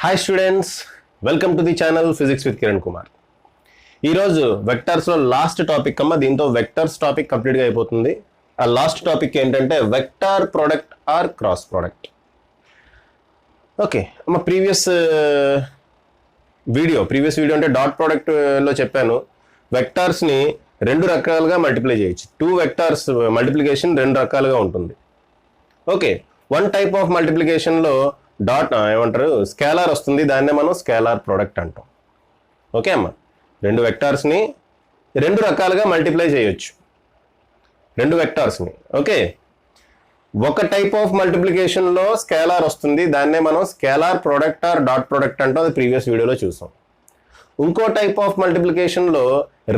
Hi students, welcome to the channel physics with Kiran Kumar. ఈరోజు వెక్టర్స్లో last topic అమ్మ. దీంతో vectors topic కంప్లీట్గా అయిపోతుంది. ఆ లాస్ట్ టాపిక్ ఏంటంటే vector product or cross product. Okay అమ్మ, ప్రీవియస్ వీడియో అంటే డాట్ ప్రోడక్ట్లో చెప్పాను. వెక్టార్స్ని రెండు రకాలుగా మల్టిప్లై చేయొచ్చు. టూ వెక్టార్స్ మల్టిప్లికేషన్ రెండు రకాలుగా ఉంటుంది. ఓకే, వన్ టైప్ ఆఫ్ మల్టిప్లికేషన్లో డాట్ ఏమంటారు స్కేలార్ వస్తుంది, దాన్నే మనం స్కేలార్ ప్రోడక్ట్ అంటాం. ఓకే అమ్మ, రెండు వెక్టార్స్ని రెండు రకాలుగా మల్టిప్లై చేయొచ్చు, రెండు వెక్టార్స్ని. ఓకే, ఒక టైప్ ఆఫ్ మల్టిప్లికేషన్లో స్కేలార్ వస్తుంది, దాన్నే మనం scalar product or dot product అంటాం. అది ప్రీవియస్ వీడియోలో చూసాం. ఇంకో టైప్ ఆఫ్ మల్టిప్లికేషన్లో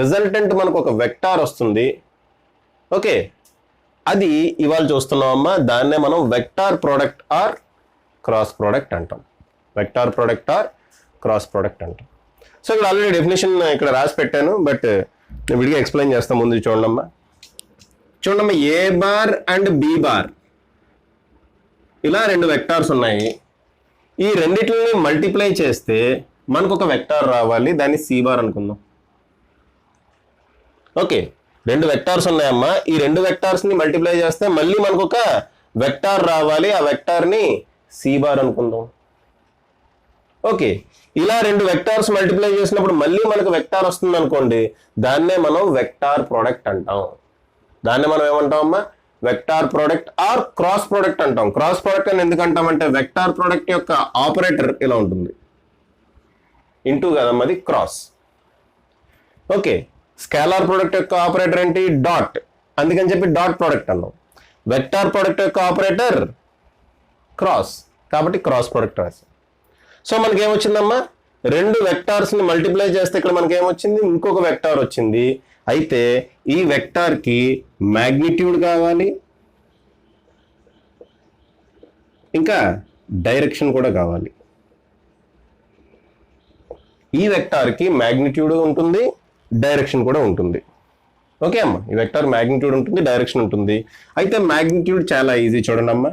రిజల్టెంట్ మనకు ఒక వెక్టార్ వస్తుంది. ఓకే, అది ఇవాళ చూస్తున్నాం అమ్మ. దాన్నే మనం vector product or cross product అంటాం. Vector product or cross product అంటాం. సో ఇక్కడ ఆల్రెడీ డెఫినేషన్ ఇక్కడ రాసి పెట్టాను, బట్ నేను విడిగా ఎక్స్ప్లెయిన్ చేస్తాను. ముందు చూడమ్మా, A bar and B bar ఇలా రెండు వెక్టార్స్ ఉన్నాయి. ఈ రెండిటిని మల్టిప్లై చేస్తే మనకు ఒక వెక్టార్ రావాలి, దాన్ని సి బార్ అనుకుందాం. ఓకే, రెండు వెక్టార్స్ ఉన్నాయమ్మా. ఈ రెండు వెక్టార్స్ని మల్టిప్లై చేస్తే మళ్ళీ మనకు ఒక వెక్టార్ రావాలి, ఆ వెక్టార్ని సి బార్ అనుకుందాం. ఓకే, ఇలా రెండు వెక్టార్స్ మల్టిప్లై చేసినప్పుడు మళ్ళీ మనకు వెక్టార్ వస్తుంది అనుకోండి, దాన్నే మనం వెక్టార్ ప్రోడక్ట్ అంటాం. దాన్నే మనం ఏమంటాం అమ్మా? Vector product or cross product అంటాం. క్రాస్ ప్రోడక్ట్ అని ఎందుకు అంటామంటే వెక్టార్ ప్రోడక్ట్ యొక్క ఆపరేటర్ ఇలా ఉంటుంది, ఇంటూ కదమ్మా అది క్రాస్. ఓకే, స్కేలార్ ప్రోడక్ట్ యొక్క ఆపరేటర్ ఏంటి? డాట్. అందుకని చెప్పి డాట్ ప్రోడక్ట్ అన్నాం. వెక్టార్ ప్రోడక్ట్ యొక్క ఆపరేటర్ క్రాస్, కాబట్టి క్రాస్ ప్రోడక్ట్ రాసాం. సో మనకి ఏమొచ్చిందమ్మా? రెండు వెక్టార్స్ని మల్టిప్లై చేస్తే ఇక్కడ మనకి ఏమొచ్చింది? ఇంకొక వెక్టార్ వచ్చింది. అయితే ఈ వెక్టార్కి మ్యాగ్నిట్యూడ్ కావాలి, ఇంకా డైరెక్షన్ కూడా కావాలి. ఈ వెక్టార్కి మ్యాగ్నిట్యూడ్ ఉంటుంది, డైరెక్షన్ కూడా ఉంటుంది. ఓకే అమ్మ, ఈ వెక్టార్ మ్యాగ్నిట్యూడ్ ఉంటుంది, డైరెక్షన్ ఉంటుంది. అయితే మ్యాగ్నిట్యూడ్ చాలా ఈజీ. చూడండి అమ్మా,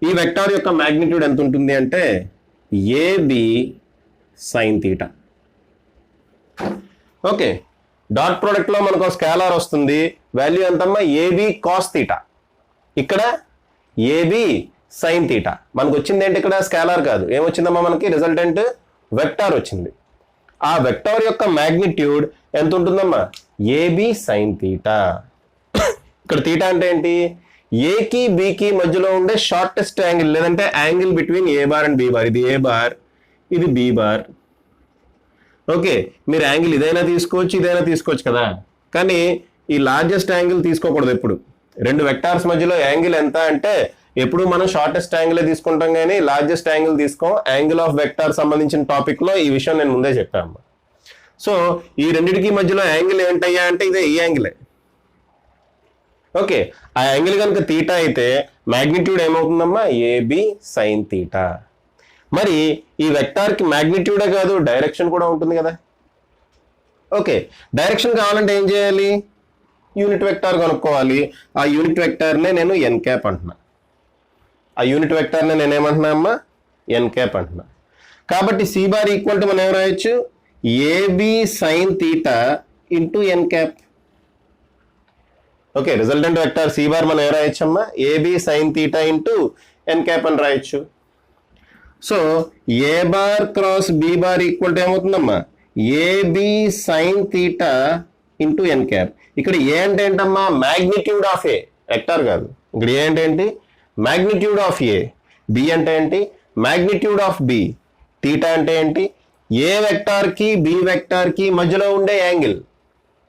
ఈ వెక్టార్ యొక్క మ్యాగ్నిట్యూడ్ ఎంత ఉంటుంది అంటే AB sine theta. Okay, dot ప్రోడక్ట్లో మనకు స్కేలార్ వస్తుంది, వాల్యూ ఎంతమ్మా? AB cos theta. ఇక్కడ ఏబి సైన్ తీటా. మనకు వచ్చింది ఏంటి? ఇక్కడ స్కేలార్ కాదు, ఏమొచ్చిందమ్మా? మనకి రిజల్టెంట్ వెక్టార్ వచ్చింది. ఆ వెక్టార్ యొక్క మ్యాగ్నిట్యూడ్ ఎంత ఉంటుందమ్మా? AB sine theta. ఇక్కడ తీటా అంటే ఏంటి? ఏకి బికి మధ్యలో ఉండే షార్టెస్ట్ యాంగిల్, లేదంటే angle between A bar and B bar. ఇది ఏ బార్, ఇది బి బార్. ఓకే, మీరు యాంగిల్ ఇదైనా తీసుకోవచ్చు, ఇదైనా తీసుకోవచ్చు కదా, కానీ ఈ లార్జెస్ట్ యాంగిల్ తీసుకోకూడదు ఎప్పుడు. రెండు వెక్టార్స్ మధ్యలో యాంగిల్ ఎంత అంటే ఎప్పుడు మనం షార్టెస్ట్ యాంగిలే తీసుకుంటాం, కానీ లార్జెస్ట్ యాంగిల్ తీసుకోం. యాంగిల్ ఆఫ్ వెక్టార్ సంబంధించిన టాపిక్లో ఈ విషయం నేను ముందే చెప్పాను. సో ఈ రెండింటికి మధ్యలో యాంగిల్ ఏంటయ్యా అంటే ఇదే, ఈ యాంగిలే. ఓకే, ఆ యాంగిల్ కనుక తీటా అయితే మ్యాగ్నిట్యూడ్ ఏమవుతుందమ్మా? AB sine theta. మరి ఈ వెక్టార్కి మ్యాగ్నిట్యూడే కాదు, డైరెక్షన్ కూడా ఉంటుంది కదా. ఓకే, డైరెక్షన్ కావాలంటే ఏం చేయాలి? యూనిట్ వెక్టార్ కనుక్కోవాలి. ఆ యూనిట్ వెక్టార్నే నేను ఎన్ క్యాప్ అంటున్నా. ఆ యూనిట్ వెక్టార్నే నేనేమంటున్నా అమ్మా? ఎన్ క్యాప్ అంటున్నా. కాబట్టి సి బార్ ఈక్వల్ టు మనం ఏం రాయొచ్చు? ఏబి సైన్ తీటా ఇంటూ ఎన్ cap. Okay, resultant vector C bar మనం ఏం రాయొచ్చమ్మా? ఏబి సైన్ తీటా ఇంటూ ఎన్ క్యాప్ అని రాయొచ్చు. So A bar cross B bar equal to ఏమవుతుందమ్మా? ఏబి సైన్ తీటా ఇంటూ ఎన్ cap. ఇక్కడ ఏ అంటే ఏంటమ్మా? మ్యాగ్నిట్యూడ్ ఆఫ్ ఏ, వెక్టార్ కాదు. ఇక్కడ ఏ అంటే ఏంటి? Magnitude of A. బి అంటే ఏంటి? Magnitude of B. తీటా అంటే ఏంటి? ఏ వెక్టార్కి బి వెక్టార్కి మధ్యలో ఉండే యాంగిల్,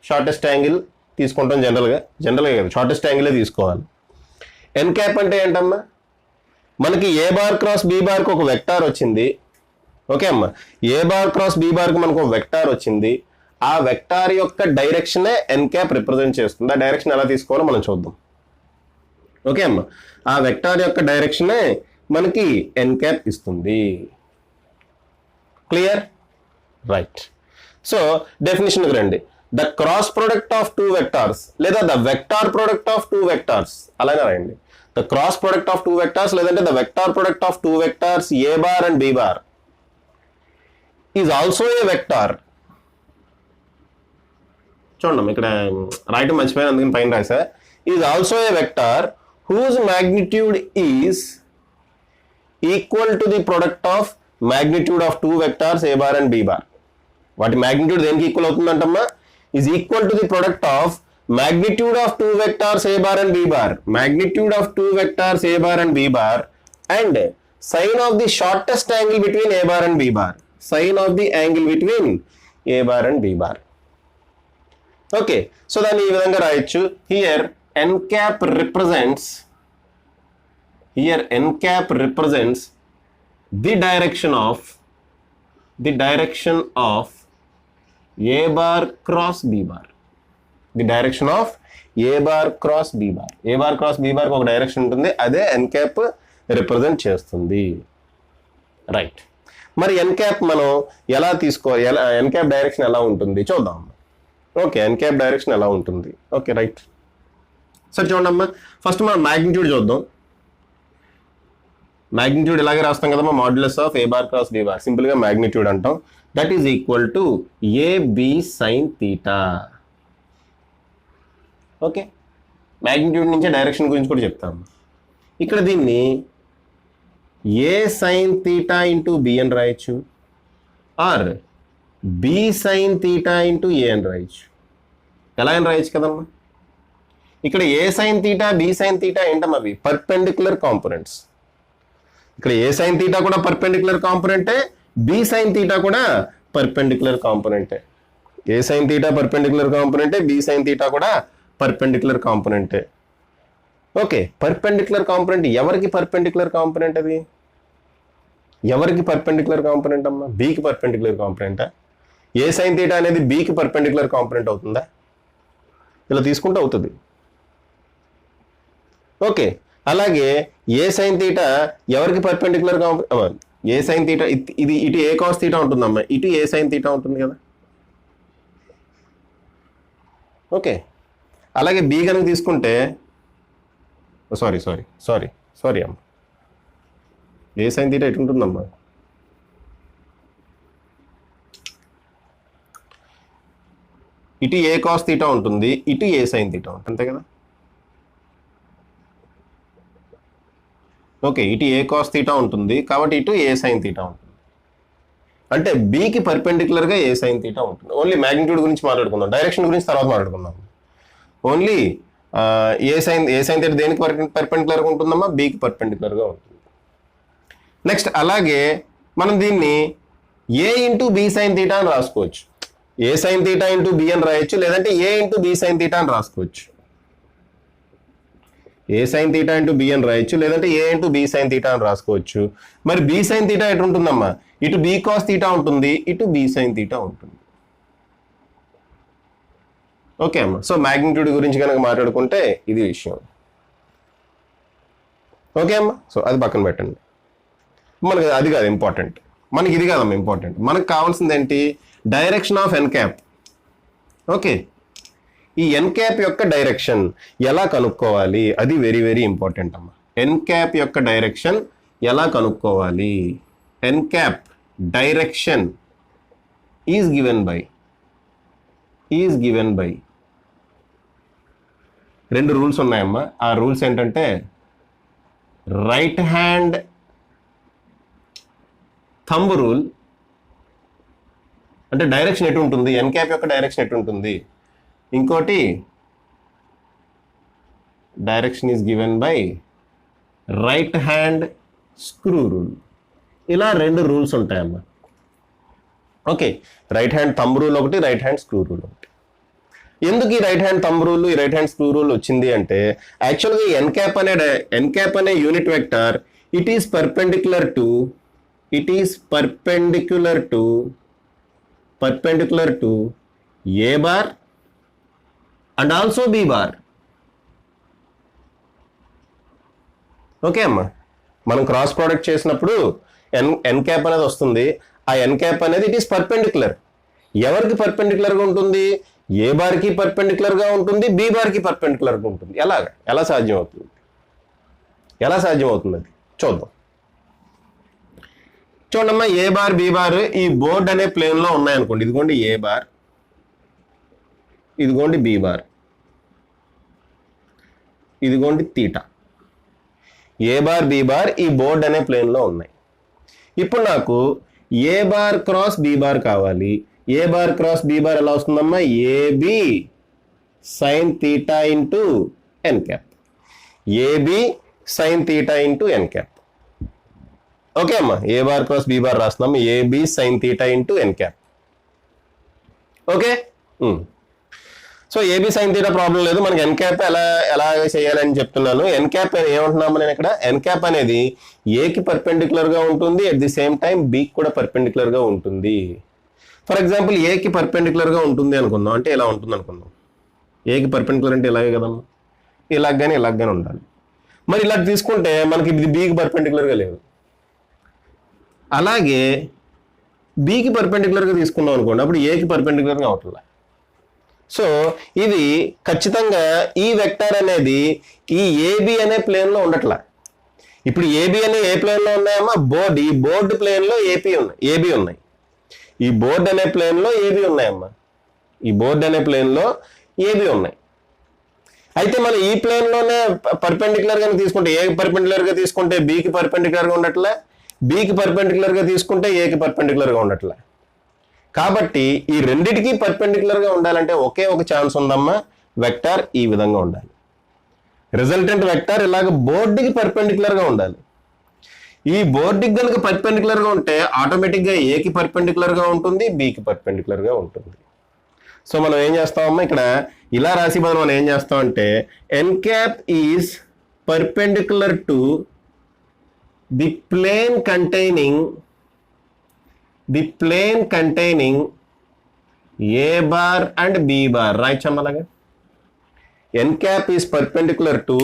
షార్టెస్ట్ యాంగిల్ తీసుకుంటాం జనరల్గా కాదు, షార్టెస్ట్ యాంగిలే తీసుకోవాలి. ఎన్ క్యాప్ అంటే ఏంటమ్మా? మనకి ఏ బార్ క్రాస్ బి బార్కి ఒక వెక్టార్ వచ్చింది. ఓకే అమ్మా, ఏ బార్ క్రాస్ బి బార్కి మనకు ఒక వెక్టార్ వచ్చింది. ఆ వెక్టార్ యొక్క డైరెక్షనే ఎన్ క్యాప్ రిప్రజెంట్ చేస్తుంది. ఆ డైరెక్షన్ ఎలా తీసుకోవాలో మనం చూద్దాం. ఓకే అమ్మా, ఆ వెక్టార్ యొక్క డైరెక్షనే మనకి ఎన్ క్యాప్ ఇస్తుంది. క్లియర్? రైట్. సో డెఫినేషన్కి రండి. The cross product of two vectors లేదా the vector product of two vectors అలానే రాయండి. The cross product of two vectors లేదంటే the vector product of two vectors A bar and B bar is also a vector. చూడండి ఇక్కడ రాయటం మర్చిపోయాను, అందుకని పైన రాసా. Is also a vector whose magnitude is equal to the product of magnitude of 2 vectors A bar and B bar. వాటి magnitude దేనికి equal అవుతుందంటమ్మా? Is equal to the product of magnitude of 2 vectors a bar and b bar, magnitude of 2 vectors a bar and b bar, and sine of the shortest angle between a bar and b bar, sine of the angle between a bar and b bar. Okay, so దాన్ని ఈ విధంగా రాయొచ్చు. Here n cap represents the direction of a bar cross b bar. The direction of A bar cross B bar. A bar cross B bar ఒక direction ఉంటుంది, అదే N cap represent చేస్తుంది. Right, మరి N cap మనం ఎలా తీసుకోవాలి, ఎన్ cap direction ఎలా ఉంటుంది చూద్దాం. ఓకే, ఎన్ క్యాప్ డైరెక్షన్ ఎలా ఉంటుంది. ఓకే రైట్, సరే చూడమ్మా, ఫస్ట్ మనం మ్యాగ్నిట్యూడ్ చూద్దాం. మ్యాగ్నిట్యూడ్ ఇలాగే రాస్తాం కదమ్మా, modulus of A bar cross B bar, సింపుల్గా మ్యాగ్నిట్యూడ్ అంటాం. That is equal to AB sine theta. Okay, magnitude నుంచే డైరెక్షన్ గురించి కూడా చెప్తాము. ఇక్కడ దీన్ని A sine theta into B అని రాయొచ్చు, or B sine theta into A అని రాయొచ్చు. ఎలా అని రాయొచ్చు కదమ్మా. ఇక్కడ A sine theta B sine theta ఏంటమ్మా? అవి పర్పెండిక్యులర్ కాంపోనెంట్స్. ఇక్కడ ఏ సైన్ థీటా కూడా పర్పెండిక్యులర్ కాంపోనెంటే, బి సైన్ థీటా కూడా పర్పెండిక్యులర్ కాంపోనెంటే. ఏ సైన్ థీటా పర్పెండిక్యులర్ కాంపోనెంటే, బి సైన్ థీటా కూడా పర్పెండిక్యులర్ కాంపోనెంటే. ఓకే, పర్పెండిక్యులర్ కాంపోనెంట్ ఎవరికి పర్పెండిక్యులర్ కాంపోనెంట్? అది ఎవరికి పర్పెండిక్యులర్ కాంపోనెంట్ అమ్మా? బికి పర్పెండిక్యులర్ కాంపోనెంటా? ఏ సైన్ థీటా అనేది బికి పర్పెండిక్యులర్ కాంపోనెంట్ అవుతుందా? ఇలా తీసుకుంటే అవుతుంది. ఓకే, అలాగే ఏ సైన్ థీటా ఎవరికి పర్పెండిక్యులర్ కాంపోనెంట్? ఏ సైన్ థీటా ఇది ఇటు ఏ కాస్ థీటా ఉంటుందమ్మా, ఇటు ఏ సైన్ థీటా ఉంటుంది కదా. ఓకే, అలాగే బి కనుక తీసుకుంటే సారీ అమ్మ, ఏ సైన్ థీటా ఎటు ఉంటుందమ్మా? ఇటు ఏ కాస్ థీటా ఉంటుంది, ఇటు ఏ సైన్ థీటా ఉంటుంది, అంతే కదా. ఓకే, ఇటు ఏ కాస్ థీటా ఉంటుంది కాబట్టి ఇటు ఏ సైన్ థీటా ఉంటుంది. అంటే బికి పర్పెండిక్యులర్గా ఏ సైన్ థీటా ఉంటుంది. ఓన్లీ మ్యాగ్నిట్యూడ్ గురించి మాట్లాడుకుందాం, డైరెక్షన్ గురించి తర్వాత మాట్లాడుకుందాం. ఓన్లీ ఏ సైన్ థీటా దేనికి పర్పెండిక్యులర్గా ఉంటుందమ్మా? బికి పర్పెండిక్యులర్గా ఉంటుంది. నెక్స్ట్ అలాగే మనం దీన్ని ఏ ఇంటూ బి సైన్ థీటా అని రాసుకోవచ్చు. ఏ సైన్ థీటా ఇంటూ బి అని రాయొచ్చు, లేదంటే ఏ ఇంటూ బి సైన్ థీటా అని రాసుకోవచ్చు. ఏ సైన్ థీటా ఇంటూ బి అని రాయొచ్చు, లేదంటే ఏ ఇంటూ బి సైన్ థీటా అని రాసుకోవచ్చు. మరి బి సైన్ థీటా ఎటు ఉంటుందమ్మా? ఇటు బి కాస్ థీటా ఉంటుంది, ఇటు బి సైన్ థీటా ఉంటుంది. ఓకే అమ్మా, సో మ్యాగ్నిట్యూడ్ గురించి కనుక మాట్లాడుకుంటే ఇది విషయం. ఓకే అమ్మా, సో అది పక్కన పెట్టండి. మనకి అది కాదు ఇంపార్టెంట్, మనకి ఇది కాదమ్మా ఇంపార్టెంట్. మనకు కావాల్సింది ఏంటి? Direction of N cap. Okay, ఈ ఎన్ క్యాప్ యొక్క డైరెక్షన్ ఎలా కనుక్కోవాలి, అది వెరీ వెరీ ఇంపార్టెంట్ అమ్మా. ఎన్ క్యాప్ యొక్క డైరెక్షన్ ఎలా కనుక్కోవాలి? N cap direction is given by రెండు రూల్స్ ఉన్నాయమ్మా. ఆ రూల్స్ ఏంటంటే రైట్ హ్యాండ్ థంబ్ రూల్, అంటే డైరెక్షన్ ఎటు ఉంటుంది, ఎన్ క్యాప్ యొక్క డైరెక్షన్ ఎటు ఉంటుంది. ఇంకోటి direction is given by right hand screw rule. ఇలా రెండు రూల్స్ ఉంటాయమ్మా. Okay, right hand thumb rule ఒకటి, రైట్ హ్యాండ్ స్క్రూ రూల్ ఒకటి. ఎందుకు ఈ రైట్ హ్యాండ్ థంబ్ రూల్, ఈ రైట్ హ్యాండ్ స్క్రూ రూల్ వచ్చింది అంటే, యాక్చువల్గా ఎన్ క్యాప్ అనే unit vector it is perpendicular to A bar and also be bar. Okay అమ్మా, మనం క్రాస్ ప్రోడక్ట్ చేసినప్పుడు ఎన్ క్యాప్ అనేది వస్తుంది. ఆ ఎన్ క్యాప్ అనేది ఇట్ ఈస్ పర్పెండిక్యులర్. ఎవరికి పర్పెండిక్యులర్గా ఉంటుంది? ఏ బార్కి పర్పెండిక్యులర్గా ఉంటుంది, బి బార్కి పర్పెండిక్యులర్గా ఉంటుంది. ఎలా సాధ్యం అవుతుంది అది చూద్దాం. చూడమ్మా ఏ బార్ బి బార్ ఈ బోర్డ్ అనే ప్లేన్ లో ఉన్నాయనుకోండి, ఇదిగోండి ఏ బార్, ఇదిగోండి బి బార్, ఇదిగోండి theta. A bar B bar ఈ బోర్డ్ అనే ప్లేన్ లో ఉన్నాయి. ఇప్పుడు నాకు A bar cross B bar కావాలి. A bar cross B bar ఎలా వస్తుందమ్మా? ఏబి సైన్ తీటా ఇంటూ ఎన్ cap. A B sine theta into ఎన్ క్యాప్. ఓకే అమ్మా, ఏ బార్ క్రాస్ బి బార్ రాస్తున్నాము, ఏబి సైన్ తీటా ఇంటూ ఎన్ cap. Okay, so A B sine theta problem లేదు, మనకి n cap ఎలా చేయాలని చెప్తున్నాను. ఎన్ cap ఏమంటున్నాము నేను ఇక్కడ? ఎన్ క్యాప్ అనేది ఏకి పర్పెండిక్యులర్ గా ఉంటుంది, అట్ ది సేమ్ టైం బికి కూడా పర్పెండిక్యులర్ గా ఉంటుంది. ఫర్ ఎగ్జాంపుల్ ఏకి పర్పెండిక్యులర్ గా ఉంటుంది అనుకుందాం, అంటే ఎలా ఉంటుంది అనుకుందాం. ఏకి పర్పెండిక్యులర్ అంటే ఇలాగే కదమ్మా, ఇలాగగానే ఇలాగగానే ఉండాలి. మరి ఇలా తీసుకుంటే మనకి ఇది బికి పర్పెండిక్యులర్ గా లేదు. అలాగే బికి పర్పెండిక్యులర్ గా తీసుకున్నాం అనుకోండి, అప్పుడు ఏకి పర్పెండిక్యులర్ గా అవుతుంది. సో ఇది ఖచ్చితంగా ఈ వెక్టర్ అనేది ఈ ఏబి అనే ప్లేన్ లో ఉండట్లా. ఇప్పుడు ఏబి అనే ఏ ప్లేన్ లో ఉన్నాయమ్మా? ఈ బోర్డు ప్లేన్ లో ఏబి ఉన్నాయి. ఈ బోర్డు అనే ప్లేన్ లో ఏబి ఉన్నాయమ్మా. ఈ బోర్డు అనే ప్లేన్ లో ఏబి ఉన్నాయి. అయితే మనం ఈ ప్లేన్ లోనే పర్పెండిక్యులర్ గా తీసుకుంటే, ఏకి పర్పెండిక్యులర్ గా తీసుకుంటే బికి పర్పెండిక్యులర్ గా ఉండట్లే, బికి పర్పెండిక్యులర్ గా తీసుకుంటే ఏకి పర్పెండిక్యులర్ గా ఉండట్లే. కాబట్టి ఈ రెండిటికి పర్పెండిక్యులర్ గా ఉండాలంటే ఒకే ఒక ఛాన్స్ ఉందమ్మా, వెక్టార్ ఈ విధంగా ఉండాలి. రిజల్టెంట్ వెక్టార్ ఇలాగ బోర్డుకి పర్పెండిక్యులర్ గా ఉండాలి. ఈ బోర్డుకి కనుక పర్పెండిక్యులర్ గా ఉంటే ఆటోమేటిక్ గా ఏకి పర్పెండిక్యులర్ గా ఉంటుంది, బికి పర్పెండిక్యులర్ గా ఉంటుంది. సో మనం ఏం చేస్తామమ్మా, ఇక్కడ ఇలా రాసి బదులు మనం ఏం చేస్తామంటే n cap is perpendicular to the plane containing A bar and B bar. Right, Chamalaga? N cap is perpendicular to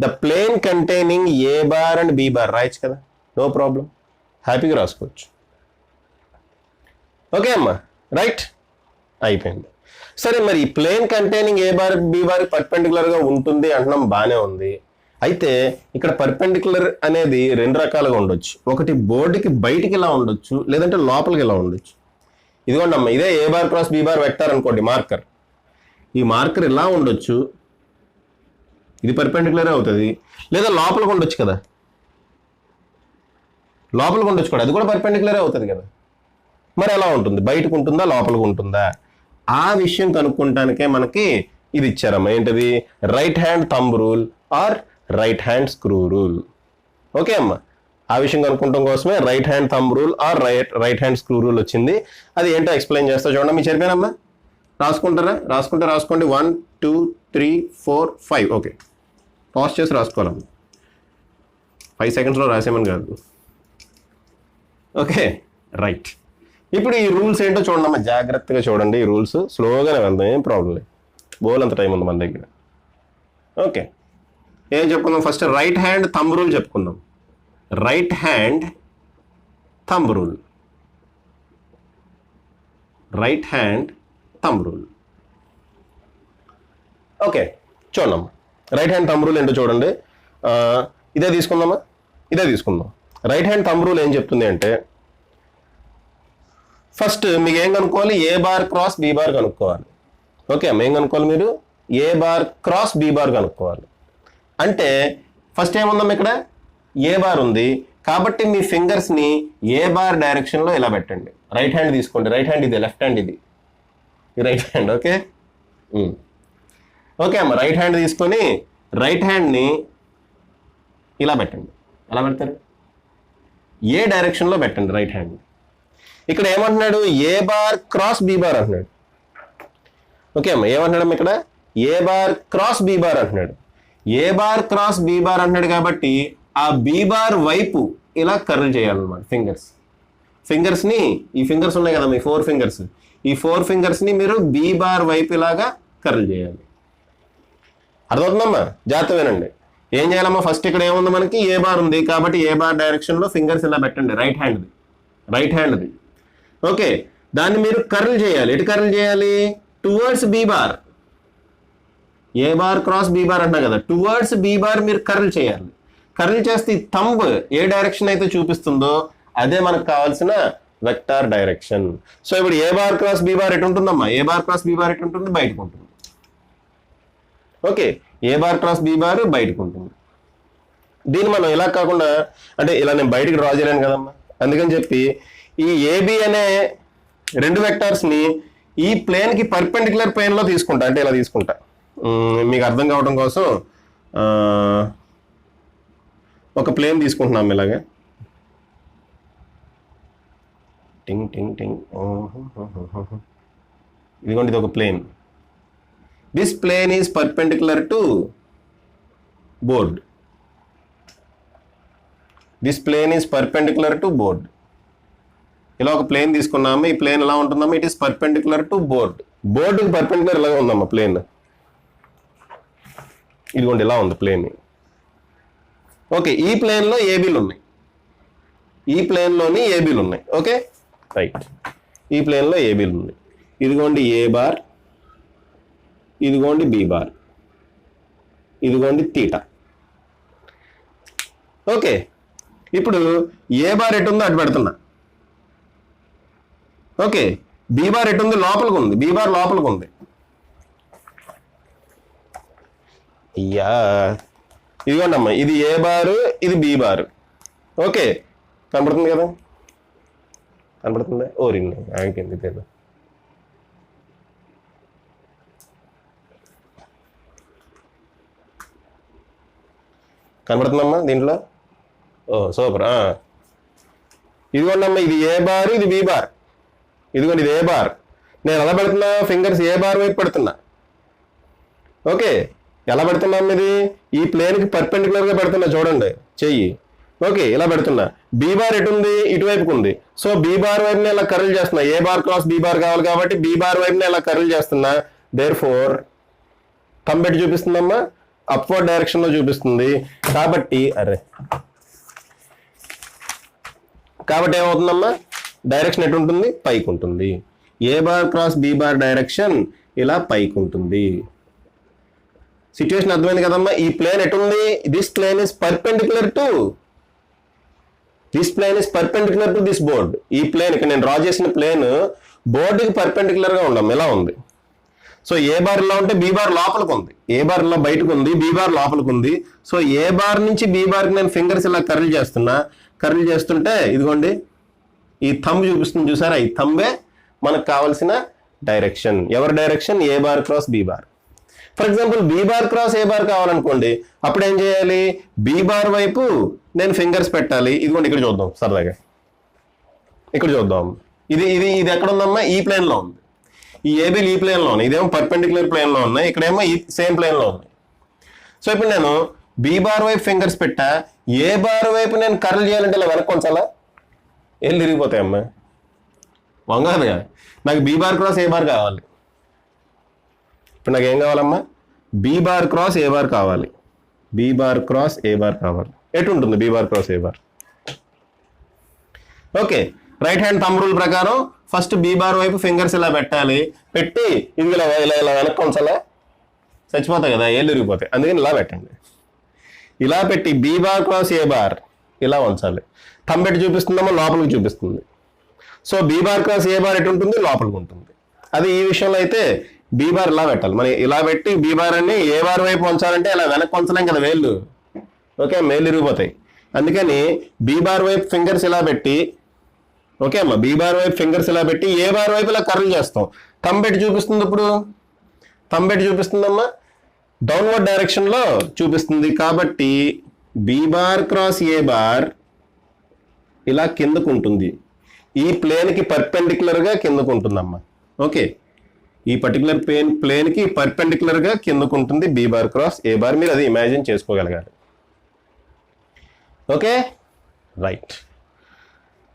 the plane containing A bar and B bar. Right, kada? No problem. Happy గా రాసుకోవచ్చు. Okay అమ్మా, right అయిపోయింది. సరే, మరి plane containing ఏ bar B bar perpendicular గా ఉంటుంది అంటున్నాం, బానే ఉంది. అయితే ఇక్కడ పర్పెండిక్యులర్ అనేది రెండు రకాలుగా ఉండొచ్చు. ఒకటి బోర్డుకి బయటికి ఇలా ఉండొచ్చు, లేదంటే లోపలికి ఇలా ఉండొచ్చు. ఇదిగోండి అమ్మ, ఇదే A bar cross B bar vector అనుకోండి, మార్కర్. ఈ మార్కర్ ఇలా ఉండొచ్చు, ఇది పర్పెండిక్యులర్ అవుతుంది. లేదా లోపలికి ఉండొచ్చు కదా, లోపలికి ఉండొచ్చు కూడా, అది కూడా పర్పెండిక్యులర్ అవుతుంది కదా. మరి ఎలా ఉంటుంది? బయటకు ఉంటుందా, లోపలికి ఉంటుందా? ఆ విషయం కనుక్కుంటానికే మనకి ఇది ఇచ్చారమ్మా. ఏంటది? Right hand thumb rule or right hand screw rule. Okay అమ్మా, ఆ విషయం కనుక్కుంటాం కోసమే right hand thumb rule or right hand screw rule వచ్చింది. అది ఏంటో ఎక్స్ప్లెయిన్ చేస్తా చూడండి. మీకు చెప్పానమ్మా, రాసుకుంటారా? రాసుకోండి. 1 2 3 4 5. ఓకే, పాజ్ చేసి రాసుకోవాలమ్మా, 5 సెకండ్స్లో రాసేమని కాదు. Okay, right. ఇప్పుడు ఈ రూల్స్ ఏంటో చూడమ్మా, జాగ్రత్తగా చూడండి. ఈ రూల్స్ స్లోగానే వెళ్దాం, ఏం ప్రాబ్లం లేదు, బోల్ అంత టైం ఉంది మన దగ్గర. ఓకే, ఏం చెప్పుకుందాం? First right hand thumb rule చెప్పుకుందాం. Right hand thumb rule, right hand thumb rule. Okay, చూడమ్మా, రైట్ హ్యాండ్ థంబ్ రూల్ ఏంటో చూడండి. ఇదే తీసుకుందామా? ఇదే తీసుకుందాం. రైట్ హ్యాండ్ థంబ్ రూల్ ఏం చెప్తుంది అంటే, ఫస్ట్ మీకు ఏం కనుక్కోవాలి? ఏ బార్ క్రాస్ బి బార్ కనుక్కోవాలి. ఓకే అమ్మ, ఏం కనుక్కోవాలి మీరు? ఏ బార్ క్రాస్ బి బార్ కనుక్కోవాలి. అంటే ఫస్ట్ ఏముందమ్మా, ఇక్కడ ఏ బార్ ఉంది కాబట్టి మీ ఫింగర్స్ని ఏ బార్ డైరెక్షన్లో ఇలా పెట్టండి. రైట్ హ్యాండ్ తీసుకోండి, రైట్ హ్యాండ్ ఇది, లెఫ్ట్ హ్యాండ్ ఇది, రైట్ హ్యాండ్. ఓకే ఓకే అమ్మ, రైట్ హ్యాండ్ తీసుకొని రైట్ హ్యాండ్ని ఇలా పెట్టండి. ఎలా పెడతారు? ఏ డైరెక్షన్లో పెట్టండి రైట్ హ్యాండ్. ఇక్కడ ఏమంటున్నాడు? ఏ బార్ క్రాస్ బి బార్ అంటున్నాడు. ఓకే అమ్మ, ఏమంటున్నాడు ఇక్కడ? ఏ బార్ క్రాస్ బి బార్ అంటున్నాడు. ఏ బార్ క్రాస్ బి బార్ అంటున్నాడు కాబట్టి ఆ బి బార్ వైపు ఇలా కర్ల్ చేయాలన్నమాట. ఫింగర్స్ని, ఈ ఫింగర్స్ ఉన్నాయి కదా మీ 4 ఫింగర్స్, ఈ 4 ఫింగర్స్ని మీరు బి బార్ వైపు ఇలాగా కర్ల్ చేయాలి. అర్థమవుతుందమ్మా? జాగ్రత్త వినండి. ఏం చేయాలమ్మా? ఫస్ట్ ఇక్కడ ఏముంది మనకి? ఏ బార్ ఉంది కాబట్టి ఏ బార్ డైరెక్షన్లో ఫింగర్స్ ఇలా పెట్టండి, రైట్ హ్యాండ్ది. ఓకే, దాన్ని మీరు కర్ల్ చేయాలి. ఎటు కర్ల్ చేయాలి? Towards B bar. ఏ బార్ క్రాస్ బి బార్ అంటున్నా కదా, టువర్డ్స్ బి బార్ మీరు కర్ల్ చేయాలి. కర్ల్ చేస్తే ఈ థంబ్ ఏ డైరెక్షన్ అయితే చూపిస్తుందో అదే మనకు కావాల్సిన వెక్టార్ డైరెక్షన్. సో ఇప్పుడు ఏ బార్ క్రాస్ బి బార్ ఎటు ఉంటుందమ్మా? ఏ బార్ క్రాస్ బి బార్ ఎటు ఉంటుంది? బయటకు ఉంటుంది. ఓకే, ఏ బార్ క్రాస్ బి బార్ బయటకు ఉంటుంది. దీన్ని మనం ఇలా కాకుండా అంటే ఇలా నేను బయటకు డ్రా చేయలేను కదమ్మా, అందుకని చెప్పి ఈ ఏబి అనే రెండు వెక్టార్స్ ని ఈ ప్లేన్ కి పర్పెండిక్యులర్ ప్లేన్ లో తీసుకుంటా. అంటే ఇలా తీసుకుంటా, మీకు అర్థం కావడం కోసం ఒక ప్లేన్ తీసుకుంటున్నాం ఇలాగే. టింగ్ టింగ్ టింగ్. ఇదిగోండి, ఇది ఒక plane. This plane is perpendicular to board. This plane is perpendicular to board. ఇలా ఒక ప్లేన్ తీసుకున్నాము. ఈ ప్లేన్ ఎలా ఉంటుందమ్మా? It is perpendicular to board. బోర్డుకి పర్పెండిక్యులర్ ఇలాగే ఉందమ్మా ప్లేన్. ఇదిగోండి ఇలా ఉంది ప్లేన్. ఓకే, ఈ ప్లేన్లో ఏబీలు ఉన్నాయి, ఈ ప్లేన్లోని ఏబీలు ఉన్నాయి. ఓకే రైట్, ఈ ప్లేన్లో ఏబీలు ఉన్నాయి. ఇదిగోండి ఏ బార్, ఇదిగోండి బి బార్, ఇదిగోండి తీటా. ఓకే, ఇప్పుడు ఏ బార్ ఎటు ఉందో అటు పెడుతున్నా. ఓకే, బి బార్ ఎటు ఉంది? లోపలికి ఉంది. బి బార్ లోపలికి ఉంది. అయ్యా, ఇదిగోండి అమ్మా, ఇది ఏ బారు, ఇది బి బారు. ఓకే, కనపడుతుంది కదా? కనపడుతుందా? ఓరింది ఇంకెంది పేరు. కనపడుతుందమ్మా దీంట్లో? ఓ సూపర్. ఇదిగోండి అమ్మా, ఇది ఏ బారు, ఇది బి బార్. ఇదిగోండి ఇది ఏ బార్. నేను ఎలా పెడుతున్నా? ఫింగర్స్ ఏ బార్ వైపు పెడుతున్నా. ఓకే, ఎలా పెడుతున్నాం? ఇది ఈ ప్లేన్కి పర్పెండిక్యులర్గా పెడుతున్నా, చూడండి చెయ్యి. ఓకే, ఇలా పెడుతున్నా. బి బార్ ఎటు ఉంది? ఇటువైపుకు ఉంది. సో బి బార్ వైపుని ఇలా కర్ల్ చేస్తున్నా. ఏ బార్ క్రాస్ బి బార్ కావాలి కాబట్టి బి బార్ వైపుని ఇలా కర్ల్ చేస్తున్నా. దేర్ ఫోర్ థంబ్ ఎటు చూపిస్తుందమ్మా? అప్వర్డ్ డైరెక్షన్ లో చూపిస్తుంది. కాబట్టి కాబట్టి ఏమవుతుందమ్మా? డైరెక్షన్ ఎటు ఉంటుంది? పైకి ఉంటుంది. A bar cross B bar direction ఇలా పైకి ఉంటుంది. సిచ్యువేషన్ అర్థమైంది కదమ్మా? ఈ ప్లేన్ ఎటుంది? This plane is perpendicular to this board. ఈ ప్లేన్ ఇక్కడ నేను డ్రా చేసిన ప్లేన్ బోర్డుకి పర్పెండిక్యులర్ గా ఉండం, ఎలా ఉంది? సో ఏ బార్ ఇలా ఉంటే బి బార్ లోపలికి ఉంది, ఏ బార్ ఇలా బయటకు ఉంది, బి బార్ లోపలికి ఉంది. సో ఏ బార్ నుంచి బి బార్కి నేను ఫింగర్స్ ఇలా కర్ల్ చేస్తున్నా. కర్ల్ చేస్తుంటే ఇదిగోండి ఈ థంబ్ చూపిస్తుంది, చూసారా? ఈ థంబే మనకు కావాల్సిన డైరెక్షన్. ఎవరి direction? A bar cross B bar. For example B bar cross A bar కావాలనుకోండి, అప్పుడు ఏం చేయాలి? బి బార్ వైపు నేను ఫింగర్స్ పెట్టాలి. ఇదిగోండి ఇక్కడ చూద్దాం సరదాగా, ఇక్కడ చూద్దాం. ఇది ఇది ఇది ఎక్కడ ఉందమ్మా? ఈ ప్లేన్ లో ఉంది. ఈ ఏబీలు ఈ ప్లేన్ లో ఉన్నాయి, ఇదేమో పర్పెండిక్యులర్ ప్లేన్ లో ఉన్నాయి, ఇక్కడేమో ఈ సేమ్ ప్లేన్ లో ఉన్నాయి. సో ఇప్పుడు నేను బి బార్ వైపు ఫింగర్స్ పెట్టా. ఏ బార్ వైపు నేను కర్ల్ చేయాలంటే ఇలా వెనక్కి కొంచాలా? ఏళ్ళు తిరిగిపోతాయమ్మా, వంగదుగా. నాకు B bar cross A bar కావాలి. ఇప్పుడు నాకు ఏం కావాలమ్మా? B bar cross A bar కావాలి. B bar cross A bar కావాలి. ఎటు ఉంటుంది B bar cross A bar? Okay, right hand thumb rule ప్రకారం ఫస్ట్ బి బార్ వైపు ఫింగర్స్ ఇలా పెట్టాలి. పెట్టి ఇది ఇలా ఇలా ఇలా వెనక్కి ఉంచాలా? చచ్చిపోతాయి కదా, ఏళ్ళు విరిగిపోతాయి. అందుకని ఇలా పెట్టండి. ఇలా పెట్టి B bar cross A bar ఇలా ఉంచాలి. థంబ్ ఎటు చూపిస్తుందమ్మా? లోపలికి చూపిస్తుంది. So B bar cross A bar ఎటు ఉంటుంది? లోపలికి ఉంటుంది. అది ఈ విషయంలో అయితే బి బార్ ఇలా పెట్టాలి. మరి ఇలా పెట్టి బి బార్ అని ఏ బార్ వైపు ఉంచాలంటే ఇలా వెనక్కి ఉంచలేం కదా వేళ్ళు. ఓకే, మేళ్ళు విరిగిపోతాయి. అందుకని బి బార్ వైపు ఫింగర్స్ ఇలా పెట్టి, ఓకే అమ్మా, బి బార్ వైపు ఫింగర్స్ ఇలా పెట్టి ఏ బార్ వైపు ఇలా కర్ల్ చేస్తాం. థంబ్ ఎటు చూపిస్తుంది? ఇప్పుడు థంబ్ ఎటు చూపిస్తుందమ్మా? డౌన్వర్డ్ డైరెక్షన్ లో చూపిస్తుంది. కాబట్టి B bar cross A bar ఇలా కిందకు ఉంటుంది. ఈ ప్లేన్ కి పర్పెండిక్యులర్ గా కిందకు ఉంటుందమ్మా. ఓకే, ఈ పర్టికులర్ ప్లేన్ కి పర్పెండిక్యులర్ గా కిందకు ఉంటుంది B bar cross A bar. మీరు అది ఇమాజిన్ చేసుకోగలగాలి. Okay right.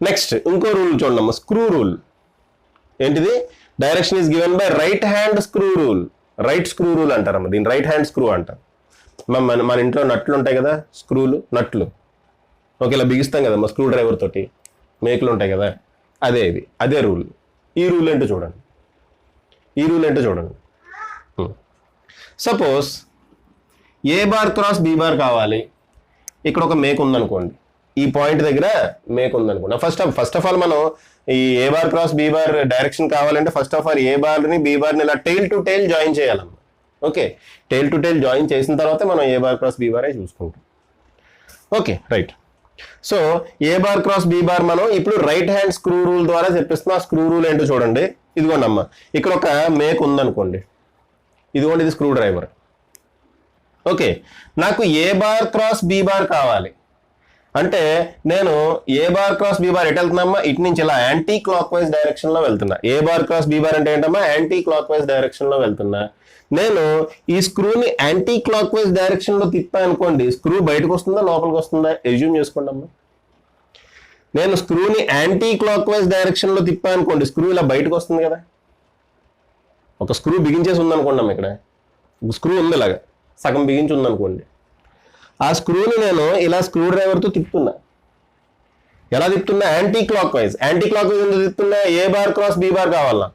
నెక్స్ట్ ఇంకో రూల్ చూడమ్మా, స్క్రూ రూల్. ఏంటిది? Direction is given by right hand screw rule. Right screw rule అంటారమ్మా దీన్ని, రైట్ హ్యాండ్ స్క్రూ అంటారు. మన ఇంట్లో నట్లు ఉంటాయి కదా, స్క్రూలు, నట్లు. ఓకే, ఇలా బిగిస్తాం కదమ్మా స్క్రూ డ్రైవర్ తోటి, మేకులు ఉంటాయి కదా, అదే రూల్. ఈ రూల్ ఏంటో చూడండి. Suppose A bar cross B bar కావాలి. ఇక్కడ ఒక మేక్ ఉందనుకోండి. ఈ పాయింట్ దగ్గర మేక్ ఉందనుకున్నా. ఫస్ట్ ఆఫ్ ఆల్ మనం ఈ A bar cross B bar direction కావాలంటే ఫస్ట్ ఆఫ్ ఆల్ ఏ బార్ని బి బార్ని ఇలా టైల్ టు టైల్ జాయిన్ చేయాలమ్మా. Okay, tail to tail join చేసిన తర్వాత మనం A bar cross B bar చూసుకుంటాం. Okay right. సో ఏ బార్ క్రాస్ బి బార్ మనం ఇప్పుడు రైట్ హ్యాండ్ స్క్రూ రూల్ ద్వారా చెప్పిస్తున్నాం. ఆ స్క్రూ రూల్ ఏంటో చూడండి. ఇదిగోండి అమ్మా, ఇక్కడ ఒక మేక్ ఉందనుకోండి, ఇదిగోండి ఇది స్క్రూ డ్రైవర్. ఓకే, నాకు A bar cross B bar కావాలి అంటే నేను ఏ బార్ క్రాస్ బి బార్ ఎటు వెళ్తున్నామ్మా, ఇటు నుంచి ఇలా యాంటీ క్లాక్ వైజ్ డైరెక్షన్ లో వెళ్తున్నా. ఏ బార్ క్రాస్ బి బార్ అంటే ఏంటమ్మా, యాంటీ క్లాక్ వైజ్ డైరెక్షన్ లో వెళ్తున్నా. నేను ఈ స్క్రూని యాంటీ క్లాక్ వైజ్ డైరెక్షన్ లో తిప్పాను అనుకోండి, స్క్రూ బయటకు వస్తుందా లోపలికి వస్తుందా ఎజ్యూమ్ చేసుకోండి అమ్మా. నేను స్క్రూని యాంటీ క్లాక్ వైజ్ డైరెక్షన్ లో తిప్పాను అనుకోండి, స్క్రూ ఇలా బయటకు వస్తుంది కదా. ఒక స్క్రూ బిగించేసి ఉందనుకోండి అమ్మ, ఇక్కడ స్క్రూ ఉంది ఇలాగా సగం బిగించి ఉందనుకోండి, ఆ స్క్రూని నేను ఇలా స్క్రూ డ్రైవర్తో తిప్పుతున్నా. ఎలా తిప్పుతున్నా, anti clock wise. Anti clock wise ఎందుకు తిప్పుతున్నా, A bar cross B bar కావాలా.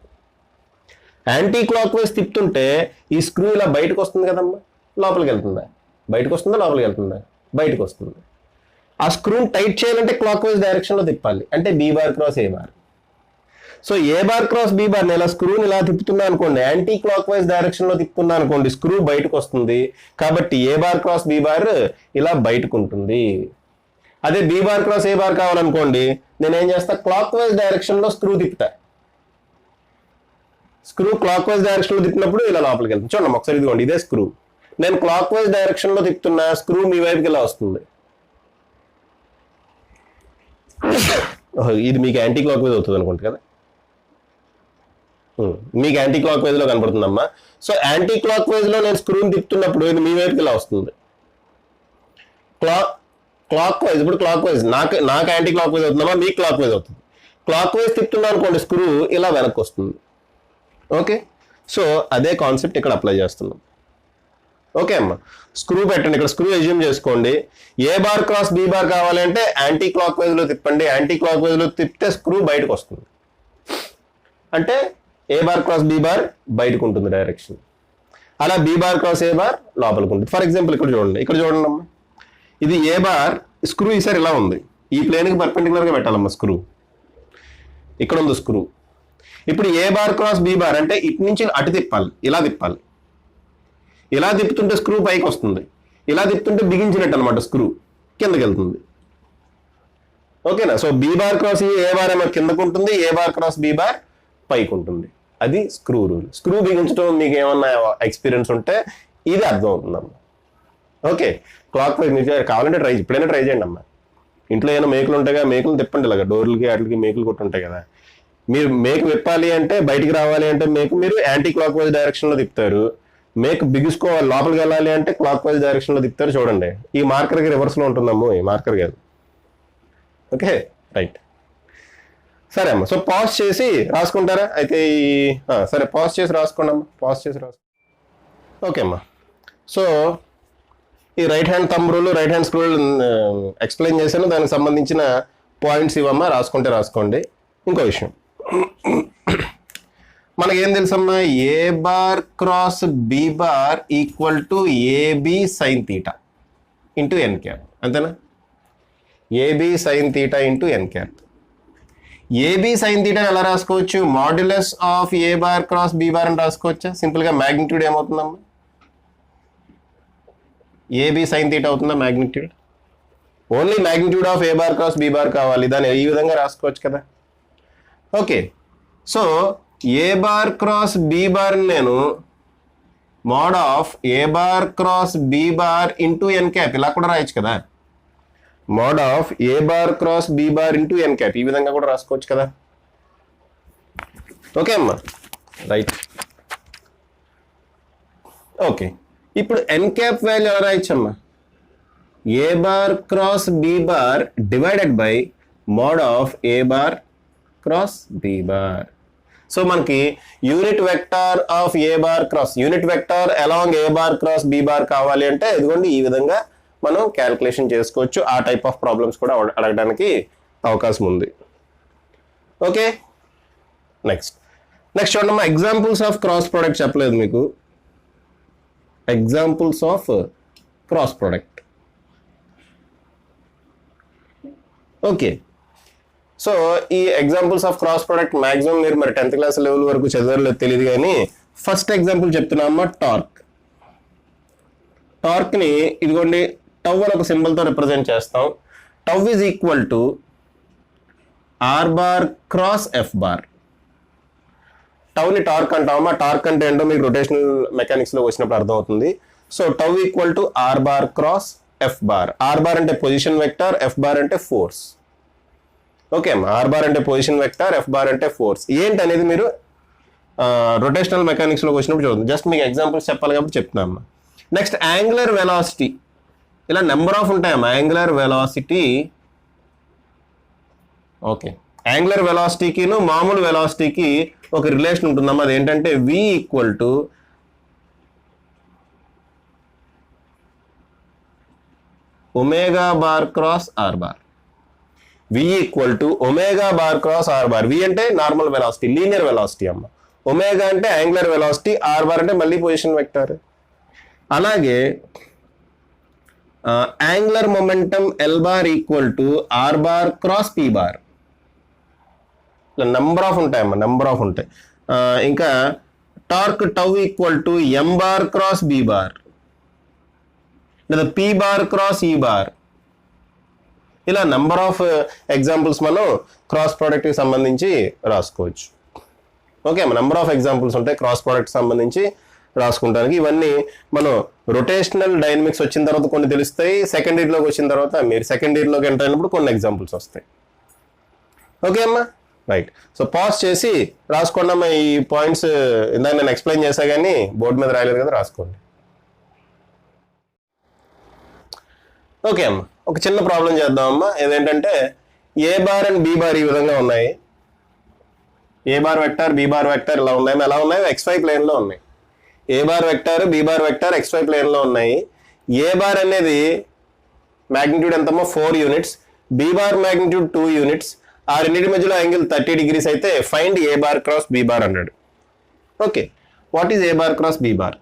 యాంటీ క్లాక్ వైజ్ తిప్పుతుంటే ఈ స్క్రూ ఇలా బయటకు వస్తుంది కదమ్మా, లోపలికి వెళ్తుందా, బయటకు వస్తుందా లోపలికి వెళ్తుందా, బయటకు వస్తుంది. ఆ స్క్రూని టైట్ చేయాలంటే క్లాక్ వైజ్ డైరెక్షన్లో తిప్పాలి, అంటే B bar cross A bar. So A bar cross B bar ఇలా స్క్రూని ఇలా తిప్పుతున్నా అనుకోండి, యాంటీ క్లాక్ వైజ్ డైరెక్షన్ లో తిప్పుతున్నా అనుకోండి, స్క్రూ బయటకు వస్తుంది. కాబట్టి A bar cross B bar ఇలా బయటకు ఉంటుంది. అదే B bar cross A bar కావాలనుకోండి, నేను ఏం చేస్తా, క్లాక్ వైజ్ డైరెక్షన్ లో స్క్రూ తిప్పుతా. స్క్రూ క్లాక్ వైజ్ డైరెక్షన్ లో తిప్పినప్పుడు ఇలా లోపలికి వెళ్తుంది. చూడండి ఒకసారి, ఇదిగోండి ఇదే స్క్రూ. నేను క్లాక్ వైజ్ డైరెక్షన్ లో తిప్పుతున్నా, స్క్రూ మీ వైపుకి ఇలా వస్తుంది. ఇది మీకు యాంటీ క్లాక్ వైజ్ అవుతుంది అనుకుంటా కదా, మీకు యాంటీ క్లాక్ వైజ్ లో కనపడుతుందమ్మా. సో యాంటీ క్లాక్ వైజ్ లో నేను స్క్రూని తిప్పుతున్నప్పుడు ఇది మీ వైపుకి ఇలా వస్తుంది. క్లాక్ వైజ్, ఇప్పుడు క్లాక్ వైజ్ నాకు యాంటీ క్లాక్ వైజ్ అవుతుందమ్మా, మీకు క్లాక్ వైజ్ అవుతుంది. క్లాక్ వైజ్ తిప్పుతున్నా అనుకోండి, స్క్రూ ఇలా వెనక్కి వస్తుంది. ఓకే, సో అదే కాన్సెప్ట్ ఇక్కడ అప్లై చేస్తున్నాం. ఓకే అమ్మా, స్క్రూ పెట్టండి, ఇక్కడ స్క్రూ ఎజ్యూమ్ చేసుకోండి. ఏ బార్ క్రాస్ బి బార్ కావాలంటే యాంటీ క్లాక్ వైజ్ లో తిప్పండి. యాంటీ క్లాక్ వైజ్ లో తిప్పితే స్క్రూ బయటకు వస్తుంది, అంటే ఏ బార్ క్రాస్ బి బార్ బయటకు ఉంటుంది డైరెక్షన్. అలా B bar cross A bar లోపలికి ఉంటుంది. ఫర్ ఎగ్జాంపుల్ ఇక్కడ చూడండి అమ్మా, ఇది ఏ బార్, స్క్రూ ఈసారి ఇలా ఉంది, ఈ ప్లేన్కి పర్పెండిక్యులర్గా పెట్టాలమ్మా స్క్రూ. ఇక్కడ ఉంది స్క్రూ. ఇప్పుడు ఏ బార్ క్రాస్ బి బార్ అంటే ఇటు నుంచి అటు తిప్పాలి, ఇలా తిప్పాలి. ఇలా తిప్పుతుంటే స్క్రూ పైకి వస్తుంది, ఇలా తిప్పుతుంటే బిగించినట్టు అనమాట, స్క్రూ కిందకి వెళ్తుంది. ఓకేనా. So B bar cross A bar ఏమో కిందకు ఉంటుంది, A bar cross B bar పైకి ఉంటుంది. అది స్క్రూ రూల్. స్క్రూ బిగించడం మీకు ఏమన్నా ఎక్స్పీరియన్స్ ఉంటే ఇది అర్థం అవుతుందమ్మా. ఓకే, క్లాక్ వైజ్ మీకు కావాలంటే ఇప్పుడైనా ట్రై చేయండి అమ్మా. ఇంట్లో ఏమైనా మేకులు ఉంటాయి కదా, మేకులు తిప్పండి ఇలాగా, డోర్లకి వాటికి మేకులు కొట్టి ఉంటాయి కదా. మీరు మేకు విప్పాలి అంటే, బయటికి రావాలి అంటే మేకు మీరు యాంటీ క్లాక్ వైజ్ డైరెక్షన్ లో తిప్పుతారు. మేకు బిగుసుకోవాలి, లోపలికి వెళ్ళాలి అంటే క్లాక్ వైజ్ డైరెక్షన్ లో తిప్పుతారు. చూడండి, ఈ మార్కర్కి రివర్స్ లో ఉంటుందమ్మో, ఈ మార్కర్ కాదు. ఓకే రైట్, సరే అమ్మా. సో పాజ్ చేసి రాసుకుంటారా అయితే సరే, పాజ్ చేసి రాసుకోండి అమ్మా, పాజ్ చేసి ఓకే అమ్మా. సో ఈ right hand thumb rule, right hand screw explain చేశాను, దానికి సంబంధించిన పాయింట్స్ ఇవమ్మా, రాసుకుంటే రాసుకోండి. ఇంకో విషయం, మనకేం తెలుసమ్మా, A bar cross B bar equal to AB sine theta into N cap, అంతేనా. ఏబి సైన్ తీటా ఇంటూ ఎన్ క్యాప్. ఏబి సైన్ తీటా ఎలా రాసుకోవచ్చు, modulus of A bar cross B bar అని రాసుకోవచ్చా. సింపుల్గా మ్యాగ్నిట్యూడ్ ఏమవుతుందమ్మా, ఏబి సైన్ తీటా అవుతుందా magnitude. Only magnitude of A bar cross B bar కావాలి, దాన్ని ఈ విధంగా రాసుకోవచ్చు కదా. ఓకే, సో ఏ బార్ క్రాస్ బి బార్ నేను mod of A bar cross B bar into N cap ఇలా కూడా రాయొచ్చు కదా. Mod of A bar cross B bar into N cap ఈ విధంగా కూడా రాసుకోవచ్చు కదా. ఓకే అమ్మా, రైట్. ఓకే, ఇప్పుడు ఎన్ క్యాప్ వాల్యూ ఎలా రాయొచ్చమ్మా, A bar cross B bar divided by mod of A bar cross B bar. So మనకి unit vector of A bar cross, unit vector along A bar cross B bar కావాలి అంటే ఇదిగోండి ఈ విధంగా మనం calculation చేసుకోవచ్చు. ఆ టైప్ ఆఫ్ ప్రాబ్లమ్స్ కూడా అడగడానికి అవకాశం ఉంది. ఓకే, నెక్స్ట్ చూడమ్మా, ఎగ్జాంపుల్స్ ఆఫ్ క్రాస్ ప్రోడక్ట్ చెప్పలేదు మీకు. Examples of cross product okay, so ఈ examples of cross product maximum మీరు మరి 10th క్లాస్ లెవెల్ వరకు చదవలేదు తెలియదు, కానీ ఫస్ట్ ఎగ్జాంపుల్ చెప్తున్నామా టార్క్. టార్క్ని ఇదిగోండి టౌ అని ఒక సింబల్తో రిప్రజెంట్ చేస్తాం. Tau is equal to r bar cross F bar. టౌని టార్క్ అంటామా, టార్క్ అంటే ఏంటో మీకు రొటేషనల్ మెకానిక్స్లో వచ్చినప్పుడు అర్థమవుతుంది. So tau equal to r bar cross F bar. R bar అంటే పొజిషన్ వెక్టర్, ఎఫ్ బార్ అంటే ఫోర్స్. ఓకే అమ్మా, ఆర్ బార్ అంటే పొజిషన్ వెక్టర్, ఎఫ్ బార్ అంటే ఫోర్స్. ఏంటి అనేది మీరు రొటేషనల్ మెకానిక్స్లోకి వచ్చినప్పుడు చూడండి. జస్ట్ మీకు ఎగ్జాంపుల్స్ చెప్పాలి కాబట్టి చెప్తున్నామ్మా. నెక్స్ట్ యాంగులర్ వెలాసిటీ, ఇలా నెంబర్ ఆఫ్ ఉంటాయమ్మా. యాంగులర్ వెలాసిటీ, ఓకే, యాంగులర్ వెలాసిటీకిను మామూలు వెలాసిటీకి ఒక రిలేషన్ ఉంటుందమ్మా. అది ఏంటంటే v equal to omega bar cross r bar. v equal to omega bar cross r bar. v అంటే నార్మల్ వెలాసిటీ, లీనియర్ వెలాసిటీ అమ్మ. ఒమేగా అంటే యాంగులర్ వెలాసిటీ, ఆర్ బార్ అంటే మళ్ళీ పొజిషన్ వెక్టర్. అలాగే angular momentum L bar equal to r bar cross p bar. ఇలా number of ఉంటాయమ్మా, number of ఉంటాయి. ఇంకా torque tau equal to M bar cross B bar, లేదా P bar cross E bar. ఇలా number of examples మనం cross ప్రోడక్ట్కి సంబంధించి రాసుకోవచ్చు. ఓకే అమ్మా, నెంబర్ ఆఫ్ ఎగ్జాంపుల్స్ ఉంటాయి క్రాస్ ప్రోడక్ట్ సంబంధించి రాసుకుంటానికి. ఇవన్నీ మనం రొటేషనల్ డైనమిక్స్ వచ్చిన తర్వాత కొన్ని తెలుస్తాయి, సెకండ్ ఇయర్లోకి వచ్చిన తర్వాత మీరు సెకండ్ ఇయర్లోకి ఎంటర్ అయినప్పుడు కొన్ని ఎగ్జాంపుల్స్ వస్తాయి. ఓకే అమ్మా, రైట్. సో పాజ్ చేసి రాసుకోండి అమ్మా. ఈ పాయింట్స్ ఇందాక నేను ఎక్స్ప్లెయిన్ చేశా కానీ బోర్డు మీద రాయలేదు కదా, రాసుకోండి. ఓకే అమ్మా, ఒక చిన్న ప్రాబ్లం చేద్దాం అమ్మా. ఏదేంటంటే A bar and B bar ఈ విధంగా ఉన్నాయి. A bar vector, B bar vector ఇలా ఉన్నాయి. ఎలా ఉన్నాయి? XY ప్లేన్లో ఉన్నాయి. A bar vector, B bar vector XY ప్లేన్లో ఉన్నాయి. ఏ బార్ అనేది మ్యాగ్నిట్యూడ్ ఎంతమ్మా? 4 units. B bar magnitude 2 units. ఆ రెండింటి మధ్యలో యాంగిల్ 30 degrees అయితే ఫైండ్ ఏ బార్ క్రాస్ బి బార్ అన్నాడు. Okay, what is A bar cross B bar?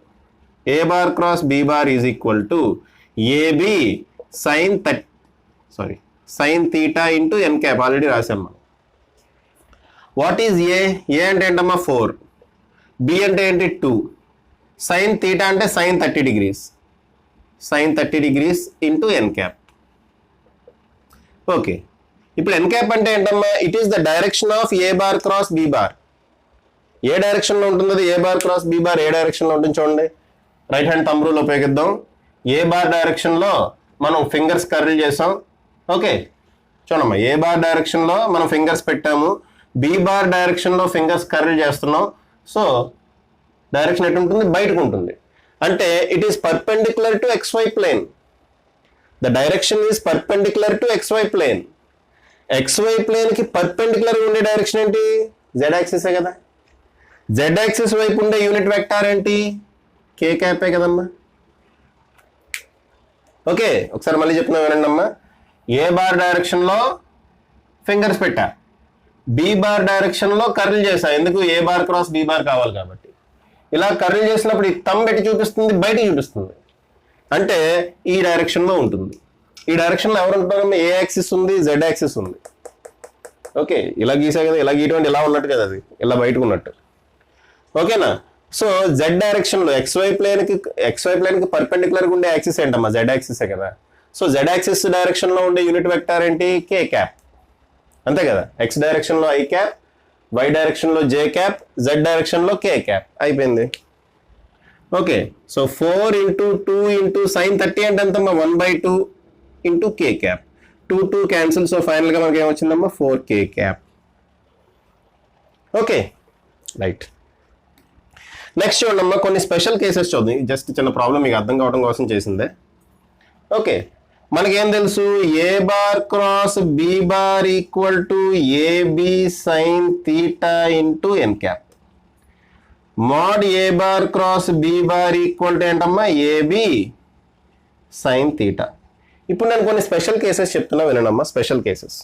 A bar cross B bar is equal to AB sine theta into N cap. Already రాసాం మనం. What is ఏ? ఏ అంటే ఏంటమ్మా? 4. B అంటే ఏంటి? 2. Sine theta అంటే sine 30 degrees. Sine 30 degrees into ఎన్ cap. Okay, ఇప్పుడు n cap అంటే ఏంటమ్మా? It is the direction of A bar cross B bar. ఏ డైరెక్షన్లో ఉంటుంది A bar cross B bar? ఏ డైరెక్షన్లో ఉంటుంది చూడండి. రైట్ హ్యాండ్ థంబ్ రూల్ ఉపయోగిద్దాం. ఏ బార్ డైరెక్షన్లో మనం ఫింగర్స్ కర్ల్ చేసాం. ఓకే, చూడమ్మా, ఏ బార్ డైరెక్షన్లో మనం ఫింగర్స్ పెట్టాము, బి బార్ డైరెక్షన్లో ఫింగర్స్ కర్ల్ చేస్తున్నాం. సో డైరెక్షన్ ఎటు ఉంటుంది? బయటకు ఉంటుంది. అంటే it is perpendicular to XY plane. The direction is perpendicular to XY plane. XY plane కి పర్పెండిక్యులర్ ఉండే డైరెక్షన్ ఏంటి? Z యాక్సిసే కదా. Z యాక్సిస్ వైపు ఉండే యూనిట్ వెక్టార్ ఏంటి? K క్యాపే కదమ్మా. ఓకే, ఒకసారి మళ్ళీ చెప్తున్నా వినండి అమ్మా. ఏ బార్ డైరెక్షన్లో ఫింగర్స్ పెట్టా, బి బార్ డైరెక్షన్లో కర్ల్ చేశా. ఎందుకు? A bar cross B bar కావాలి కాబట్టి. ఇలా కర్ల్ చేసినప్పుడు ఈ థంబ్ పెట్టి చూపిస్తుంది, బయట చూపిస్తుంది. అంటే ఈ డైరెక్షన్లో ఉంటుంది. ఈ డైరెక్షన్లో ఎవరు ఉంటున్నారమ్మా? ఏ యాక్సిస్ ఉంది, Z యాక్సిస్ ఉంది. ఓకే, ఇలా గీసా కదా, ఇలా గీయటం ఇలా ఉన్నట్టు కదా, అది ఇలా బయటకు ఉన్నట్టు. ఓకేనా? సో Z డైరెక్షన్లో XY ప్లేన్కి పర్పెండిక్యులర్గా ఉండే యాక్సిస్ ఏంటమ్మా? Z యాక్సిసే కదా. సో Z యాక్సిస్ డైరెక్షన్లో ఉండే యూనిట్ వెక్టార్ ఏంటి? K cap. అంతే కదా. X డైరెక్షన్లో I క్యాప్, Y డైరెక్షన్లో J క్యాప్, Z డైరెక్షన్లో K క్యాప్. అయిపోయింది. Okay, so 4 into 2 into sine 30 అంటే ఎంతమ్మా? 1/2 into K cap. 2 cancel. So ఫైనల్గా మనకి ఏమొచ్చిందమ్మా? 4K cap. Okay, right. Next చూడమ్మా, కొన్ని స్పెషల్ కేసెస్ చూద్దాం. జస్ట్ చిన్న ప్రాబ్లం మీకు అర్థం కావడం కోసం చేసిందే. ఓకే, మనకేం తెలుసు? ఏ bar cross B bar equal to AB sine theta into N cap. Mod A bar cross B bar equal to ఏంటమ్మా? A B sine theta. ఇప్పుడు నేను కొన్ని స్పెషల్ కేసెస్ చెప్తున్నా వినండమ్మా. స్పెషల్ కేసెస్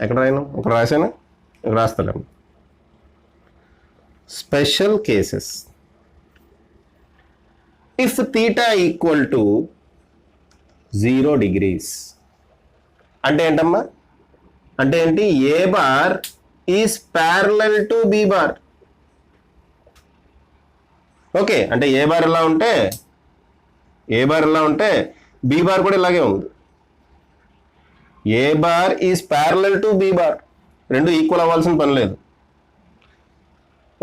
ఎక్కడ రాయను? ఇక్కడ రాసాను, ఇక్కడ రాస్తాను. Special cases. If theta equal to 0 degrees అంటే ఏంటమ్మా? అంటే ఏంటి, A bar is parallel to B bar. Okay, అంటే ఏ బార్ ఎలా ఉంటే బి బార్ కూడా ఇలాగే ఉంది. A bar is parallel to B bar, రెండు ఈక్వల్ అవ్వాల్సిన పని లేదు.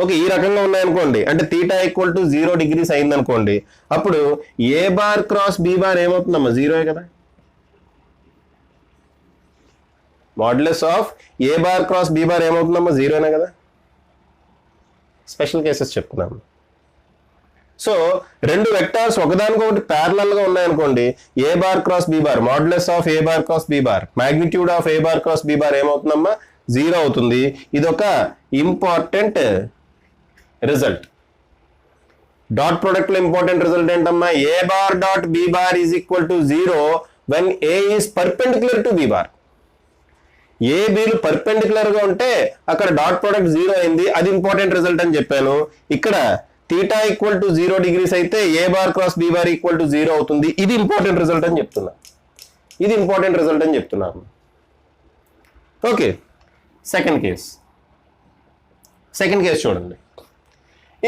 ఓకే, ఈ రకంగా ఉన్నాయనుకోండి, అంటే తీటా ఈక్వల్ టు 0 degrees అయిందనుకోండి, అప్పుడు A bar cross B bar ఏమవుతుందమ్మా, 0 కదా. Modulus of A bar cross B bar ఏమవుతుందమ్మా, 0 కదా. స్పెషల్ కేసెస్ చెప్తున్నాము. సో రెండు వెక్టార్స్ ఒకదానికొకటి ప్యారలల్ గా ఉన్నాయనుకోండి, A bar cross B bar, modulus of A bar cross B bar, magnitude of A bar cross B bar ఏమవుతుందమ్మా, 0 అవుతుంది. ఇదొక ఇంపార్టెంట్ రిజల్ట్. డాట్ ప్రొడక్ట్ లో ఇంపార్టెంట్ రిజల్ట్ ఏంటమ్మా, ఏ bar dot B bar is equal to 0 when A is perpendicular to B bar. A బీలు perpendicular గా ఉంటే అక్కడ dot product 0 అయింది, అది ఇంపార్టెంట్ రిజల్ట్ అని చెప్పాను. ఇక్కడ తీటా ఈక్వల్ టు 0 degrees అయితే A bar cross B bar equal to 0 అవుతుంది. ఇది ఇంపార్టెంట్ రిజల్ట్ అని చెప్తున్నాను. ఓకే, సెకండ్ కేస్ చూడండి.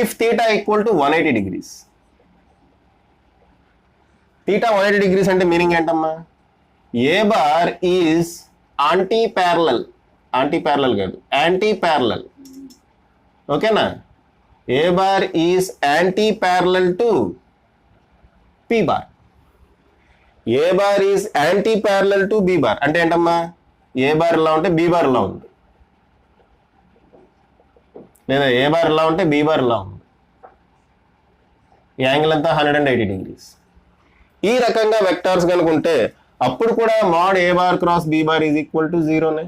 If theta equal to 180 degrees, theta 180 degrees అంటే మీనింగ్ ఏంటమ్మా, ఏ బార్ ఈజ్ యాంటీ ప్యారలల్ కాదు, యాంటీ ప్యారలల్. ఓకేనా, A bar is anti parallel to P bar. A bar is anti parallel to B bar అంటే ఏంటమ్మా, ఏ bar ఇలా ఉంటే B bar ఇలా ఉంది, లేదా ఏ బార్ ఇలా ఉంటే బి బార్ ఇలా ఉంది. ఈ యాంగిల్ అంతా 180 degrees. ఈ రకంగా వెక్టార్స్ కనుకుంటే అప్పుడు కూడా mod A bar cross B bar is equal to 0నే.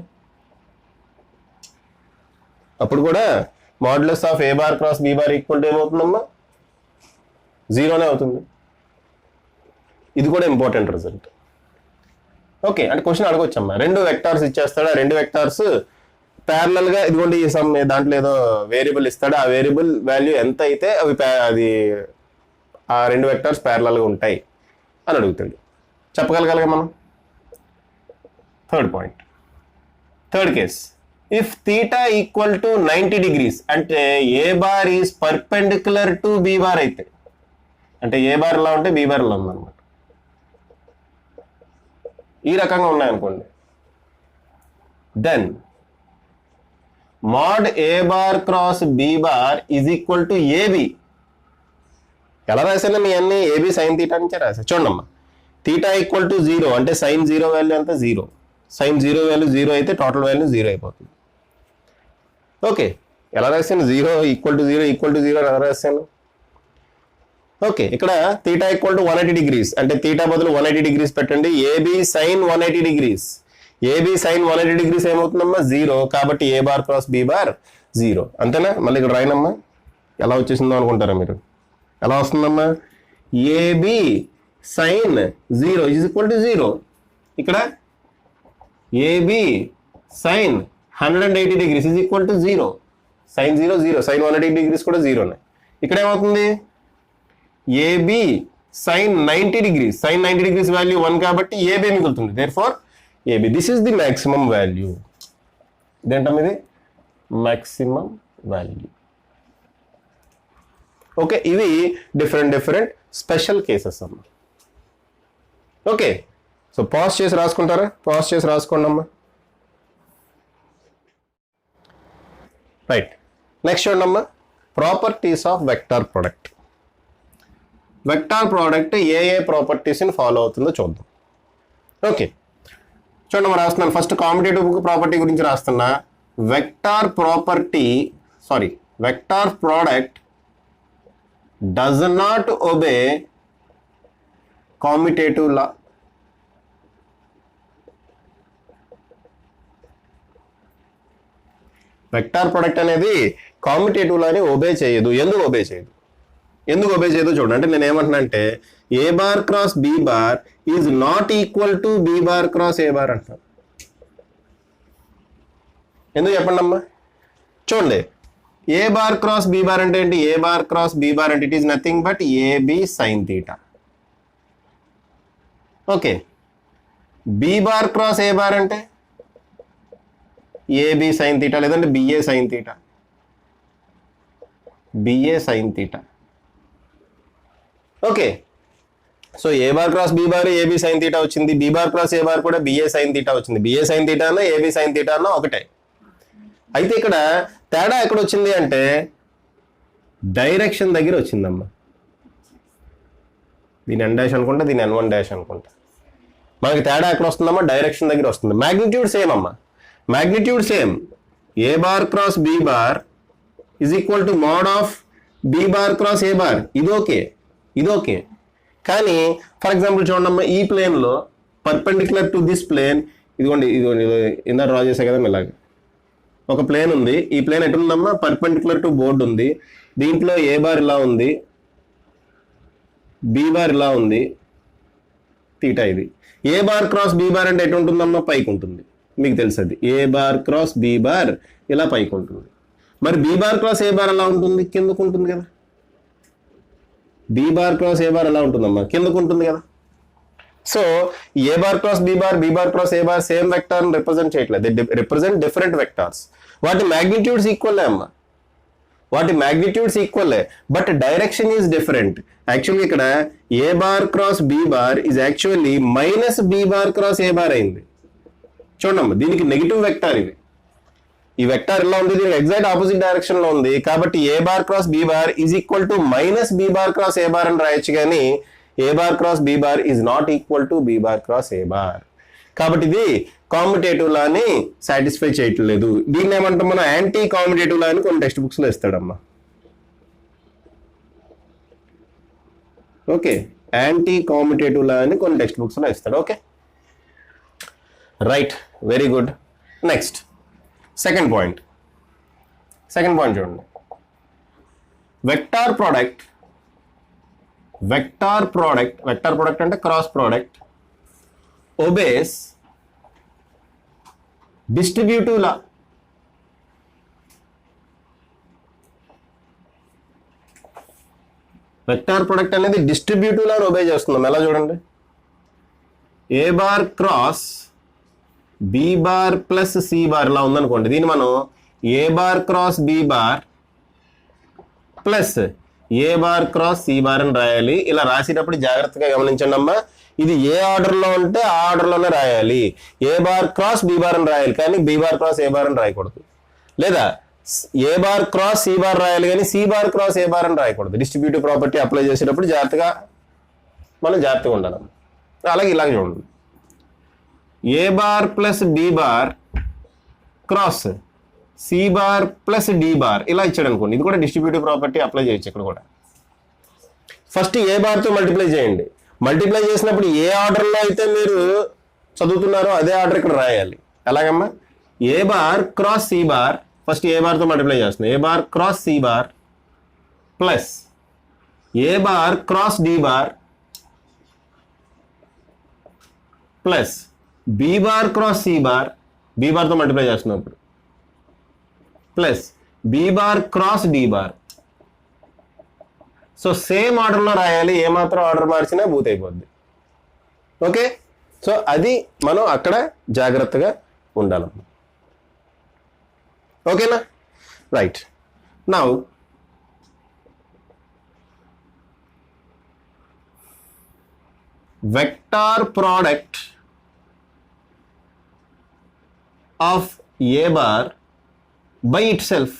అప్పుడు కూడా modulus of A bar cross B bar equal to ఏమవుతుందమ్మా, 0నే అవుతుంది. ఇది కూడా ఇంపార్టెంట్ రిజల్ట్. ఓకే, అంటే క్వశ్చన్ అడగొచ్చమ్మా, రెండు వెక్టార్స్ ఇచ్చేస్తాడు, ఆ రెండు వెక్టార్స్ ప్యారలల్ గా ఇదిగోండి ఈ సమ్ దాంట్లో ఏదో వేరియబుల్ ఇస్తాడు, ఆ వేరియబుల్ వాల్యూ ఎంత అయితే అది ఆ రెండు వెక్టార్స్ ప్యారలల్ గా ఉంటాయి అని అడుగుతాడు. చెప్పగలగాలి మనం. Third case, if theta equal to 90 degrees అంటే ఏ bar is perpendicular to B bar అయితే, అంటే ఏ బార్ ఇలా ఉంటే బి బార్ ఇలా ఉందన్నమాట. ఈ రకంగా ఉన్నాయనుకోండి, then mod a bar cross b bar is equal to ab. ఎలా రాశాను మీ అన్ని ab sin theta నుంచే రాశా. చూడమ్మా, theta equal to 0 అంటే sin 0 వాల్యూ అంతా 0, sin 0 వాల్యూ 0 అయితే టోటల్ వాల్యూ 0 అయిపోతుంది. ఓకే, ఎలా రాశాను, 0 ఈక్వల్ టు 0 ఎలా రాశాను. ఓకే, ఇక్కడ theta equal to 180 degrees అంటే theta బదులు 180 degrees పెట్టండి. ab sin 180 degrees, AB sin 180 degrees ఏమవుతుందమ్మా, 0. కాబట్టి A bar cross B bar 0. అంతేనా. మళ్ళీ ఇక్కడ రాయనమ్మా, ఎలా వచ్చేసిందో అనుకుంటారా మీరు, ఎలా వస్తుందమ్మా, AB sine 0 is equal to 0. ఇక్కడ AB sine 180 degrees is equal to 0. Sine 0 sine 180 degrees కూడా 0నే. ఇక్కడ ఏమవుతుంది, AB sine 90 degrees, sine 90 degrees value 1 కాబట్టి ఏబి మిగులుతుంది. Therefore AB, this is the maximum value. ఇదేంటం ఇది, maximum value. ఓకే, ఇవి డిఫరెంట్ స్పెషల్ కేసెస్ అమ్మా. ఓకే, సో పాజ్ చేసి రాసుకుంటారా, పాజ్ చేసి రాసుకోండి అమ్మా. రైట్, నెక్స్ట్ చూడండి అమ్మా, properties of vector product. Vector product ఏ ప్రాపర్టీస్ని ఫాలో అవుతుందో చూద్దాం. ఓకే, చూడండి మనం రాస్తున్నాను. ఫస్ట్ కాంపిటేటివ్ ప్రాపర్టీ గురించి రాస్తున్నా. Vector product does not obey కామ్యుటేటివ్ law. Vector product అనేది కామ్యుటేటివ్ లాని ఒబే చేయదు. ఎందుకు ఒబే చేయదు చూడండి. అంటే నేను ఏమంటున్నా అంటే ఏ bar cross B bar is not equal to B bar cross A bar అంటారు. ఎందుకు చెప్పండి అమ్మా. చూడండి, A bar cross B bar అంటే ఏంటి, A bar cross B bar అంటే it is nothing but AB sine theta. Okay, B bar cross A bar అంటే AB sine theta లేదంటే BA sine theta, BA sine theta. Okay, so ఏ bar cross B bar AB sine theta వచ్చింది, B bar cross A bar కూడా BA sine theta వచ్చింది. BA sine theta అన్న AB sine theta అన్న ఒకటే. అయితే ఇక్కడ తేడా ఎక్కడ వచ్చింది అంటే డైరెక్షన్ దగ్గర వచ్చిందమ్మా. దీని ఎన్ డాష్ అనుకుంటా, దీని N1 డాష్ అనుకుంటా. మనకి తేడా ఎక్కడ వస్తుందమ్మా, డైరెక్షన్ దగ్గర వస్తుంది. మ్యాగ్నిట్యూడ్ సేమ్ అమ్మా, magnitude same. A bar cross B bar is equal to mod of B bar cross A bar. ఇది ఓకే, ఇది ఓకే. కానీ ఫర్ ఎగ్జాంపుల్ చూడండి, ఈ ప్లేన్లో పర్పెండిక్యులర్ టు దిస్ ప్లేన్, ఇదిగోండి ఇదిగోండి ఇందా డ్రా చేసే కదా ఇలాగ ఒక ప్లేన్ ఉంది. ఈ ప్లేన్ ఎటుందమ్మా, పర్పెండిక్యులర్ టు బోర్డు ఉంది. దీంట్లో ఏ బార్ ఇలా ఉంది, బి బార్ ఇలా ఉంది, తీటా ఇది. ఏ బార్ క్రాస్ బి బార్ అంటే ఎటు ఉంటుందమ్మా, పైకి ఉంటుంది. మీకు తెలుసది A bar cross B bar ఇలా పైకి ఉంటుంది. మరి B bar cross A bar ఎలా ఉంటుంది, కిందకు ఉంటుంది కదా. B bar cross A bar ఎలా ఉంటుందమ్మా, కిందకు ఉంటుంది కదా. So A bar cross B bar cross A bar same vector represent చేయట్లేదు, దే రిప్రజెంట్ డిఫరెంట్ వెక్టార్స్. వాటి మ్యాగ్నిట్యూడ్స్ ఈక్వల్లే అమ్మా, వాటి మ్యాగ్నిట్యూడ్స్ ఈక్వల్లే, but direction is different. Actually ఇక్కడ ఏ bar cross B bar is actually minus B bar cross A bar అయింది. చూడమ్మా, దీనికి నెగిటివ్ వెక్టార్ ఇది. ఈ వెక్టార్ ఎలా ఉంది, దీనికి ఎగ్జాక్ట్ ఆపోజిట్ డైరెక్షన్ లో ఉంది. కాబట్టి A bar cross B bar is equal to minus B bar cross A bar అని రాయొచ్చు. కానీ A bar cross B bar is not equal to B bar cross A bar. కాబట్టి ఇది competitive లాని satisfy చేయట్లేదు. దీన్ని ఏమంటాం మనం, యాంటీ కాంపిటేటివ్ లా అని కొన్ని టెక్స్ట్ బుక్స్ లో ఇస్తాడమ్మా. ఓకే, యాంటీ కాంపిటేటివ్ లా అని కొన్ని టెక్స్ట్ బుక్స్ లో ఇస్తాడు. Okay, right, very good. Next second point చూడండి. వెక్టార్ ప్రోడక్ట్ అంటే cross product obeys distributive law. Vector product అనేది డిస్ట్రిబ్యూటివ్ లా ఒబే చేస్తున్నాం. ఎలా చూడండి, A bar cross B bar plus C bar ఇలా ఉందనుకోండి. దీన్ని మనం A bar cross B bar plus A bar cross C bar అని రాయాలి. ఇలా రాసేటప్పుడు జాగ్రత్తగా గమనించండి అమ్మా, ఇది ఏ ఆర్డర్లో ఉంటే ఆ ఆర్డర్లోనే రాయాలి. A bar cross B bar అని రాయాలి, కానీ B bar cross A bar అని రాయకూడదు. లేదా ఏ బార్ క్రాస్ సి బార్ రాయాలి, కానీ C bar cross A bar అని రాయకూడదు. డిస్ట్రిబ్యూటివ్ ప్రాపర్టీ అప్లై చేసేటప్పుడు జాగ్రత్తగా ఉండాలి. అలాగే ఇలాగ చూడండి, A bar plus B bar cross C bar plus D bar ఇలా ఇచ్చాడు అనుకోండి. ఇది కూడా డిస్ట్రిబ్యూటివ్ ప్రాపర్టీ అప్లై చేయొచ్చు. ఇక్కడ కూడా ఫస్ట్ ఏ బార్తో మల్టిప్లై చేయండి. మల్టిప్లై చేసినప్పుడు ఏ ఆర్డర్లో అయితే మీరు చదువుతున్నారో అదే ఆర్డర్ ఇక్కడ రాయాలి. ఎలాగమ్మా, A bar cross C bar, first A బార్తో మల్టిప్లై చేస్తున్నాం. A bar cross C bar plus A bar cross D bar plus B bar cross C bar, B బార్తో మల్టిప్లై చేస్తున్నప్పుడు plus B bar cross D bar. So same ఆర్డర్లో రాయాలి, ఏమాత్రం order మార్చినా booth అయిపోద్ది. Okay, so అది మనం అక్కడ జాగ్రత్తగా ఉండాలి. ఓకేనా, right. Now vector product of A bar by itself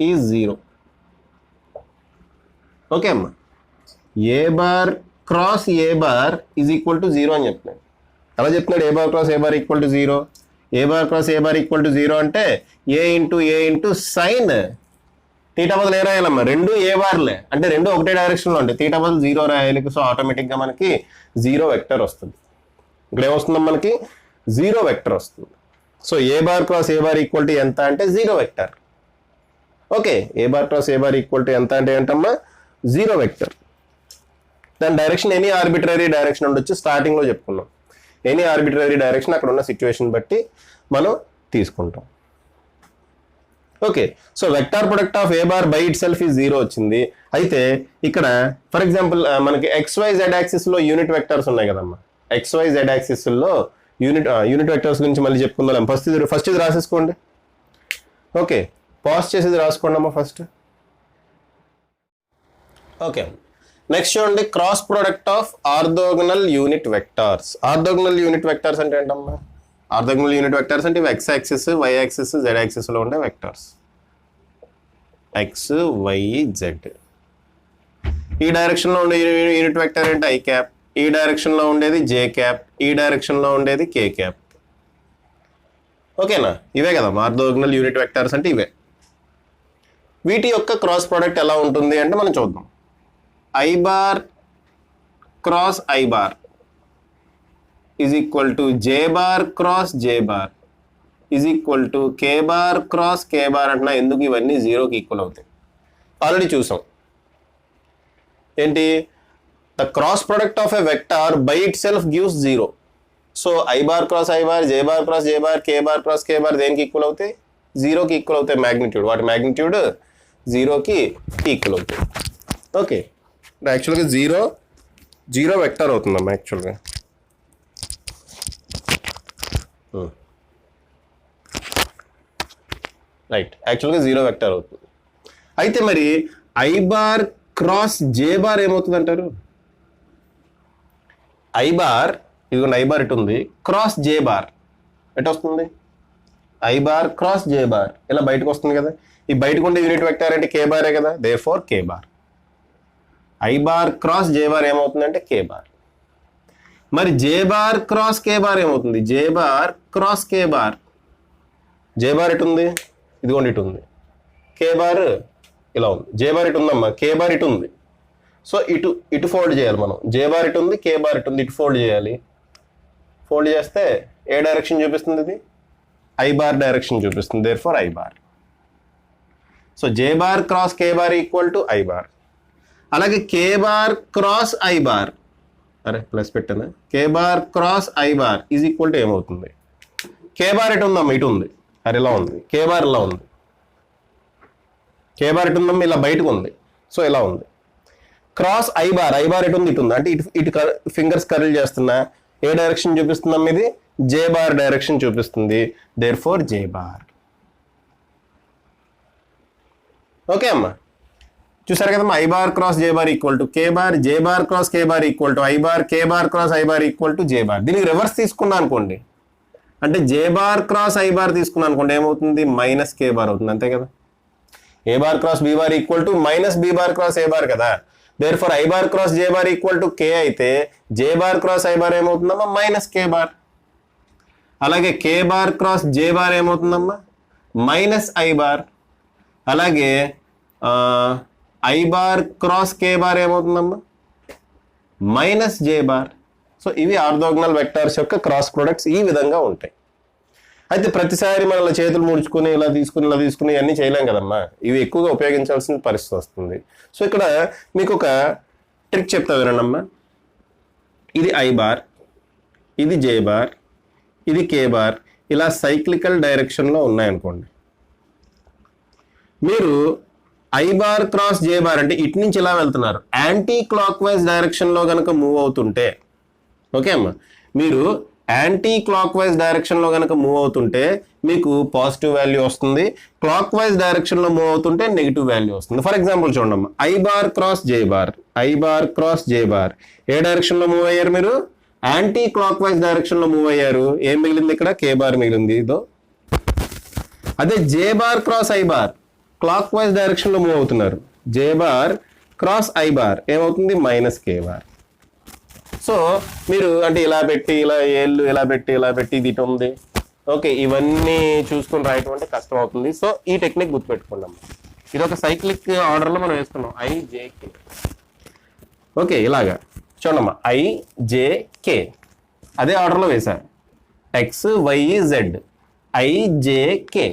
is 0. Okay అమ్మా, ఏ bar cross A bar is equal to 0 అని చెప్తున్నాడు. అలా చెప్తున్నాడు, A bar cross A bar equal to 0. A bar cross A bar equal to 0 అంటే ఏ into sine theta బదులు ఏ రాయాలమ్మా, రెండు ఏ బార్లే అంటే రెండు ఒకటే డైరెక్షన్లో ఉంటాయి. తీటా బదులు 0 రాయాలి. సో ఆటోమేటిక్గా మనకి 0 వెక్టర్ వస్తుంది. ఇక్కడ ఏమొస్తుందమ్మా, మనకి 0 వెక్టర్ వస్తుంది. So A bar cross A bar equal to ఎంత అంటే 0 vector. Okay, A bar cross A bar equal to ఎంత అంటే ఏంటమ్మా, 0 వెక్టర్. దాని డైరెక్షన్ ఎనీ ఆర్బిటరీ డైరెక్షన్ ఉండొచ్చు. స్టార్టింగ్లో చెప్పుకున్నాం, ఎనీ ఆర్బిటరీ డైరెక్షన్ అక్కడ ఉన్న సిచ్యువేషన్ బట్టి మనం తీసుకుంటాం. Okay, so vector product of A bar by it self is 0 వచ్చింది. అయితే ఇక్కడ ఫర్ ఎగ్జాంపుల్ మనకి XYZ యాక్సిస్లో యూనిట్ వెక్టర్స్ ఉన్నాయి కదమ్మా. XYZ యాక్సిస్లో యూనిట్ వెక్టర్స్ గురించి మళ్ళీ చెప్పుకుందాం. ఫస్ట్ ఇది రాసేసుకోండి. ఓకే, పాజ్ చేసేది రాసుకోండి అమ్మా ఫస్ట్. ఓకే, నెక్స్ట్ చూడండి, cross product of orthogonal unit vectors. Orthogonal unit vectors అంటే ఏంటమ్మా? ఆర్థోగనల్ యూనిట్ వెక్టార్స్ అంటే X axis, Y axis, Z axis లో ఉండే వెక్టార్స్. X, Y, Z. ఈ డైరెక్షన్ లో ఉండే యూనిట్ వెక్టర్ ఏంటి? I cap. ఈ డైరెక్షన్ లో ఉండేది జే క్యాప్. ఈ డైరెక్షన్ లో ఉండేది కే క్యాప్. ఓకేనా? ఇవే కదా ఆర్థోగనల్ యూనిట్ వెక్టార్స్ అంటే ఇవే. వీటి యొక్క క్రాస్ ప్రోడక్ట్ ఎలా ఉంటుంది అంటే మనం చూద్దాం. I bar cross I bar is equal to J bar cross J bar is equal to K bar cross K bar అంటున్నా. ఎందుకు? ఇవన్నీ జీరోకి ఈక్వల్ అవుతాయి. ఆల్రెడీ చూసాం. ఏంటి? The cross product of a vector by it self gives zero. So i bar cross I bar, j bar cross J bar, k bar cross K bar దేనికి equal అవుతాయి? జీరోకి ఈక్వల్ అవుతాయి. Magnitude, వాటి magnitude జీరోకి equal అవుతాయి. Okay, యాక్చువల్గా zero vector అవుతుందమ్మా. యాక్చువల్గా రైట్, యాక్చువల్గా జీరో వెక్టార్ అవుతుంది. అయితే మరి I bar cross J bar ఏమవుతుంది అంటారు? ఐ బార్, ఇదిగోండి ఐ బార్ ఇటు ఉంది, క్రాస్ జే బార్ ఎటు వస్తుంది? I bar cross J bar ఇలా బయటకు వస్తుంది కదా. ఈ బయటకు ఉండే యూనిట్ వెక్టార్ అంటే కే బారే కదా. Therefore K bar. I bar cross J bar ఏమవుతుందంటే కే బార్. మరి జే బార్ క్రాస్ కే బార్ ఏమవుతుంది? జే బార్ క్రాస్ కే బార్. జే బార్ ఇటు ఉంది, ఇదిగోండి ఇటు ఉంది. కే బార్ ఇలా ఉంది. జే బార్ ఇటు ఉందమ్మా, కే బార్ ఇటు ఉంది. సో ఇటు ఫోల్డ్ చేయాలి మనం. జే బార్ ఇటు ఉంది, కే బార్ ఇటు ఉంది, ఇటు ఫోల్డ్ చేయాలి. ఫోల్డ్ చేస్తే ఏ డైరెక్షన్ చూపిస్తుంది? ఇది ఐ బార్ డైరెక్షన్ చూపిస్తుంది. Therefore I bar. So J bar cross K bar equal to I bar. అలాగే K bar cross I bar, అరే ప్లస్ పెట్టాను, K bar cross I bar is equal to ఏమవుతుంది? కే bar ఇటు ఉందమ్మా, ఇటు ఉంది. అరే ఇలా ఉంది. కే బార్ ఇలా ఉంది. కే బార్ ఇటు ఉందమ్మా, ఇలా బయటకు ఉంది. సో ఇలా ఉంది. Cross I bar, I bar ఇటు ఉంది, ఇటు ఉంది. అంటే ఇటు ఫింగర్స్ కర్ల్ చేస్తున్నా. ఏ డైరెక్షన్ చూపిస్తుందమ్మా? ఇది జే బార్ డైరెక్షన్ చూపిస్తుంది. దేర్ఫోర్ జే బార్. ఓకే అమ్మా, చూసారు కదమ్మా. I bar cross J bar equal to K bar, j bar cross K bar equal to I bar, k bar cross I bar equal to J bar. దీనికి reverse తీసుకున్నా అనుకోండి, అంటే జే bar cross I bar తీసుకున్నా అనుకోండి, ఏమవుతుంది? Minus కే bar అవుతుంది. అంతే కదా. A bar cross B bar equal to minus B bar cross A bar కదా. Therefore I bar cross J bar equal to K అయితే J bar cross I bar ఏమవుతుందమ్మా? Minus కే bar. అలాగే K bar cross జే bar ఏమవుతుందమ్మా? Minus I bar. అలాగే I bar cross K bar ఏమవుతుందమ్మా? Minus జే bar. So ఇవి orthogonal vectors యొక్క cross products ఈ విధంగా ఉంటాయి. అయితే ప్రతిసారి మన చేతులు ముడుచుకుని ఇలా తీసుకుని ఇవన్నీ చేయలేం కదమ్మా. ఇవి ఎక్కువగా ఉపయోగించాల్సిన పరిస్థితి వస్తుంది. సో ఇక్కడ మీకు ఒక ట్రిక్ చెప్తా వినండమ్మా. ఇది ఐ బార్, ఇది జే బార్, ఇది కే బార్, ఇలా సైక్లికల్ డైరెక్షన్లో ఉన్నాయనుకోండి. మీరు I bar cross J bar అంటే ఇటు నుంచి ఇలా వెళ్తున్నారు, యాంటీ క్లాక్ వైజ్ డైరెక్షన్లో కనుక మూవ్ అవుతుంటే, ఓకే అమ్మా, మీరు యాంటీ క్లాక్ వైజ్ డైరెక్షన్లో కనుక మూవ్ అవుతుంటే మీకు పాజిటివ్ వాల్యూ వస్తుంది. క్లాక్ వైజ్ డైరెక్షన్లో మూవ్ అవుతుంటే నెగిటివ్ వాల్యూ వస్తుంది. ఫర్ ఎగ్జాంపుల్ చూడమ్మా, I bar cross J bar, I bar cross J bar ఏ డైరెక్షన్లో మూవ్ అయ్యారు? మీరు యాంటీ క్లాక్ వైజ్ డైరెక్షన్లో మూవ్ అయ్యారు. ఏం మిగిలింది ఇక్కడ? కే బార్ మిగిలింది. ఇదో అదే J bar cross I bar clockwise డైరెక్షన్లో మూవ్ అవుతున్నారు. J bar cross I bar ఏమవుతుంది? మైనస్ కే బార్. సో మీరు అంటే ఇలా పెట్టి ఇలా ఏళ్ళు ఇలా పెట్టి ఇది ఇటు ఉంది. ఓకే, ఇవన్నీ చూసుకొని రాయటం అంటే కష్టం అవుతుంది. సో ఈ టెక్నిక్ గుర్తుపెట్టుకున్నాం. ఇది ఒక సైక్లిక్ ఆర్డర్లో మనం వేసుకున్నాం. I J K. ఓకే, ఇలాగా చూడమ్మా, ఐ జే కే అదే ఆర్డర్లో వేశారు. X Y Z I J K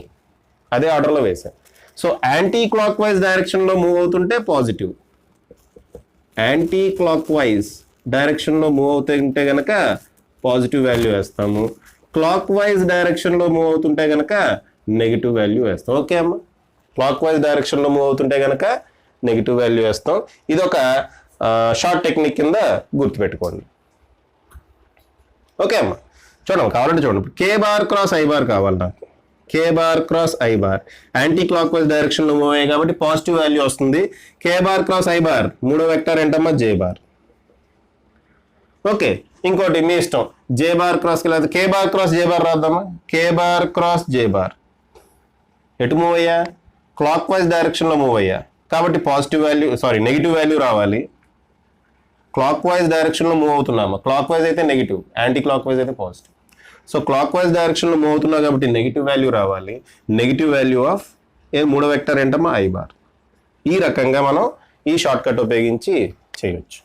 అదే ఆర్డర్లో వేశారు. సో యాంటీ క్లాక్ వైజ్ డైరెక్షన్లో మూవ్ అవుతుంటే పాజిటివ్, యాంటీ క్లాక్ వైజ్ డైరెక్షన్లో మూవ్ అవుతుంటే కనుక పాజిటివ్ వాల్యూ వేస్తాము. క్లాక్ వైజ్ డైరెక్షన్లో మూవ్ అవుతుంటే కనుక నెగిటివ్ వాల్యూ వేస్తాం. ఓకే అమ్మ, క్లాక్ వైజ్ డైరెక్షన్లో మూవ్ అవుతుంటే కనుక నెగిటివ్ వాల్యూ వేస్తాం. ఇది ఒక షార్ట్ టెక్నిక్ కింద గుర్తుపెట్టుకోండి. ఓకే అమ్మ, చూడండి, కావాలంటే చూడండి. K bar cross I bar కావాలి నాకు. K bar cross I bar anti clock wise డైరెక్షన్లో మూవ్ అయ్యాయి కాబట్టి పాజిటివ్ వాల్యూ వస్తుంది. K bar cross I bar మూడో వెక్టర్ ఏంటమ్మా? J bar. ఓకే, ఇంకోటి మీ ఇష్టం. జే బార్ క్రాస్కి లేదా కే బార్ క్రాస్ జే బార్ రాద్దామా? కే బార్ క్రాస్ జే బార్ ఎటు మూవ్ అయ్యా? క్లాక్ వైజ్ డైరెక్షన్లో మూవ్ అయ్యా కాబట్టి పాజిటివ్ వాల్యూ నెగిటివ్ వాల్యూ రావాలి. క్లాక్ వైజ్ డైరెక్షన్లో మూవ్ అవుతున్నామా? క్లాక్ వైజ్ అయితే నెగిటివ్, యాంటీ క్లాక్ వైజ్ అయితే పాజిటివ్. సో క్లాక్ వైజ్ డైరెక్షన్లో మూవ్ అవుతున్నా కాబట్టి నెగిటివ్ వాల్యూ రావాలి. నెగిటివ్ వాల్యూ ఆఫ్ మూడో వెక్టర్ ఏంటమ్మా? I bar. ఈ రకంగా మనం ఈ షార్ట్ కట్ ఉపయోగించి చేయొచ్చు.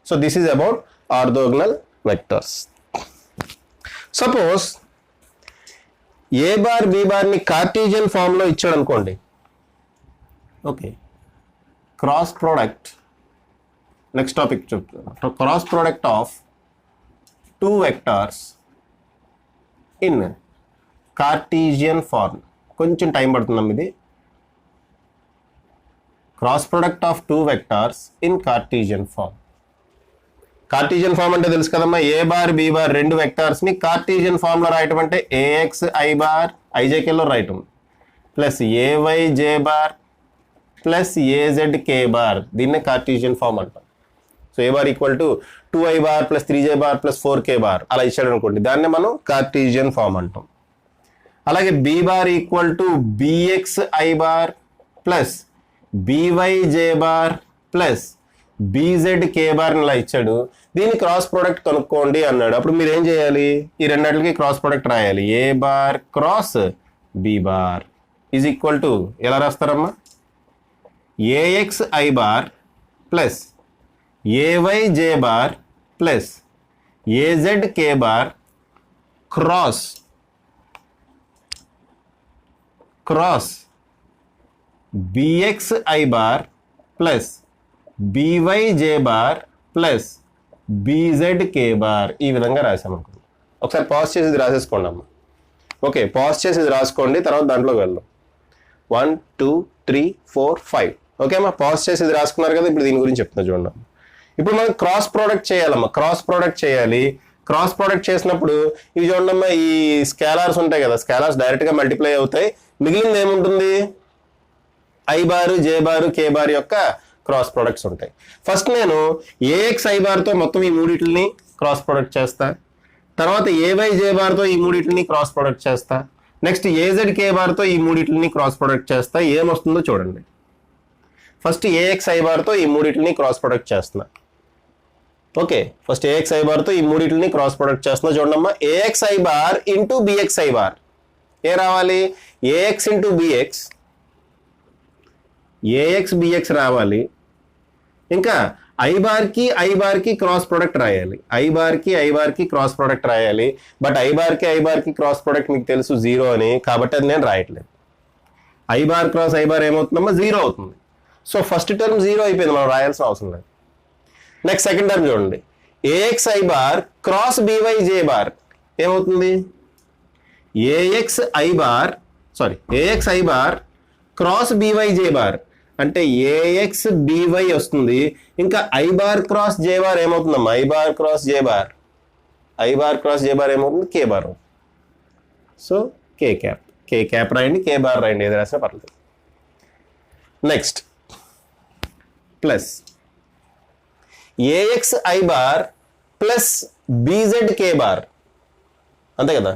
So this is about orthogonal vectors. Suppose A bar B బార్ని కార్టీజియన్ ఫామ్లో ఇచ్చాడు అనుకోండి. Okay, cross product, next topic చెప్తాను. Cross product of two vectors in Cartesian form. కొంచెం టైం పడుతుందమ్మా ఇది. Cross product of two vectors in Cartesian form. Cartesian form అంటే తెలుసు కదమ్మా, ఏ బార్ బి బార్ రెండు వెక్టార్స్ ని కార్టీజియన్ ఫార్మ్ లో రాయటం అంటే ఏఎక్స్ ఐ బార్ ఐజేకేలో రాయటం ప్లస్ ఏవై జే బార్ ప్లస్ ఏజెడ్ కే బార్, దీన్నే కార్టీజియన్ ఫార్మ్ అంటాం. So A bar equal to 2i bar plus 3j bar plus 4k bar అలా ఇచ్చాడు అనుకోండి, దాన్నే మనం కార్టీజియన్ ఫార్మ్ అంటాం. అలాగే b bar equal to b x I bar plus by J bar plus BZ K bar ఇలా ఇచ్చాడు. దీని క్రాస్ ప్రోడక్ట్ కనుక్కోండి అన్నాడు. అప్పుడు మీరు ఏం చేయాలి? ఈ రెండింటికి క్రాస్ ప్రోడక్ట్ రాయాలి. A bar cross B bar is equal to ఎలా రాస్తారమ్మా? AX I bar plus ఏవై J bar plus AZ K bar cross bx I bar plus by J bar plus BZ K bar. ఈ విధంగా రాసామనుకోండి. ఒకసారి pause చేసి ఇది రాసేసుకోండి అమ్మ. Okay, pause చేసి ఇది రాసుకోండి, తర్వాత దాంట్లోకి వెళ్దాం. 1 2 3 4 5. ఓకే అమ్మా, పాజ్ చేసి ఇది రాసుకున్నారు కదా. ఇప్పుడు దీని గురించి చెప్తున్నా చూడండి. ఇప్పుడు మనం క్రాస్ ప్రోడక్ట్ చేయాలమ్మా. క్రాస్ ప్రోడక్ట్ చేయాలి. క్రాస్ ప్రోడక్ట్ చేసినప్పుడు ఇవి చూడమ్మా, ఈ స్కేలార్స్ ఉంటాయి కదా, స్కేలార్స్ డైరెక్ట్గా మల్టిప్లై అవుతాయి. మిగిలింది ఏముంటుంది? I bar J bar K bar యొక్క క్రాస్ ప్రొడక్ట్స్ ఉంటాయి. ఫస్ట్ నేను ఏఎక్స్ ఐ బార్తో మొత్తం ఈ మూడిటిని క్రాస్ ప్రొడక్ట్ చేస్తా. తర్వాత ఏవై జే బార్తో ఈ మూడిటిని క్రాస్ ప్రొడక్ట్ చేస్తా. నెక్స్ట్ ఏజెడ్ కే బార్తో ఈ మూడిటిని క్రాస్ ప్రొడక్ట్ చేస్తా. ఏమొస్తుందో చూడండి. ఫస్ట్ ఏఎక్స్ ఐ బార్తో ఈ మూడిటిని క్రాస్ ప్రొడక్ట్ చేస్తున్నా. ఓకే, ఫస్ట్ ఏఎక్స్ ఐ బార్తో ఈ మూడిటిని క్రాస్ ప్రొడక్ట్ చేస్తున్నా. చూడమ్మా, AX I bar into BX I bar ఏ రావాలి? AX into BX, AX BX రావాలి. ఇంకా ఐ బార్కి క్రాస్ ప్రొడక్ట్ రాయాలి. ఐ బార్కి క్రాస్ ప్రొడక్ట్ రాయాలి. బట్ ఐ బార్కి క్రాస్ ప్రొడక్ట్ మీకు తెలుసు 0 అని, కాబట్టి అది నేను రాయట్లేదు. I bar cross I bar ఏమవుతుందమ్మా? 0 అవుతుంది. సో ఫస్ట్ టర్మ్ 0 అయిపోయింది, మనం రాయాల్సిన అవసరం లేదు. నెక్స్ట్ సెకండ్ టర్మ్ చూడండి. AX I bar cross BY J bar ఏమవుతుంది? AX I bar cross BY J bar అంటే ఏఎక్స్ బివై వస్తుంది. ఇంకా I bar cross J bar ఏమవుతుందమ్మా? I bar cross J bar ఏమవుతుంది? కే బార్. సో కే క్యాప్ రాయండి, K bar రాయండి, ఏది రాసినా పర్లేదు. Next plus AX I bar plus BZ K bar, అంతే కదా.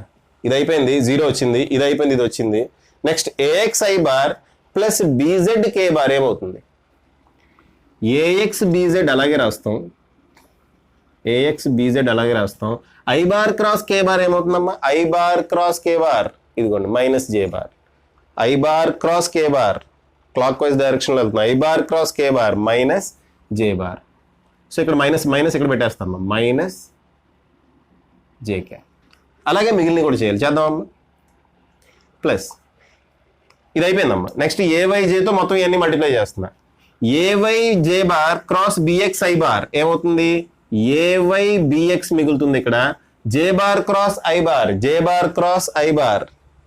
ఇది అయిపోయింది, 0 వచ్చింది. ఇది అయిపోయింది, ఇది వచ్చింది. Next AX I bar plus BZ K bar ఏమవుతుంది? ఏఎక్స్ బీజెడ్ అలాగే రాస్తాం. I bar cross K bar ఏమవుతుందమ్మా? I bar cross K bar ఇదిగోండి minus J bar. I bar cross K bar clockwise డైరెక్షన్లో వెళ్తున్నాం. I bar cross K bar minus J bar. So ఇక్కడ minus ఇక్కడ పెట్టేస్తామమ్మా, minus j cap. అలాగే మిగిలిన కూడా చేయాలి, చేద్దామమ్మా. ప్లస్ ఇది అయిపోయిందమ్మా. నెక్స్ట్ ఏవైజేతో మొత్తం ఇవన్నీ మల్టిప్లై చేస్తున్నా. A y J bar cross bx I bar ఏమవుతుంది? ఏవై బిఎక్స్ మిగులుతుంది. ఇక్కడ j bar cross I bar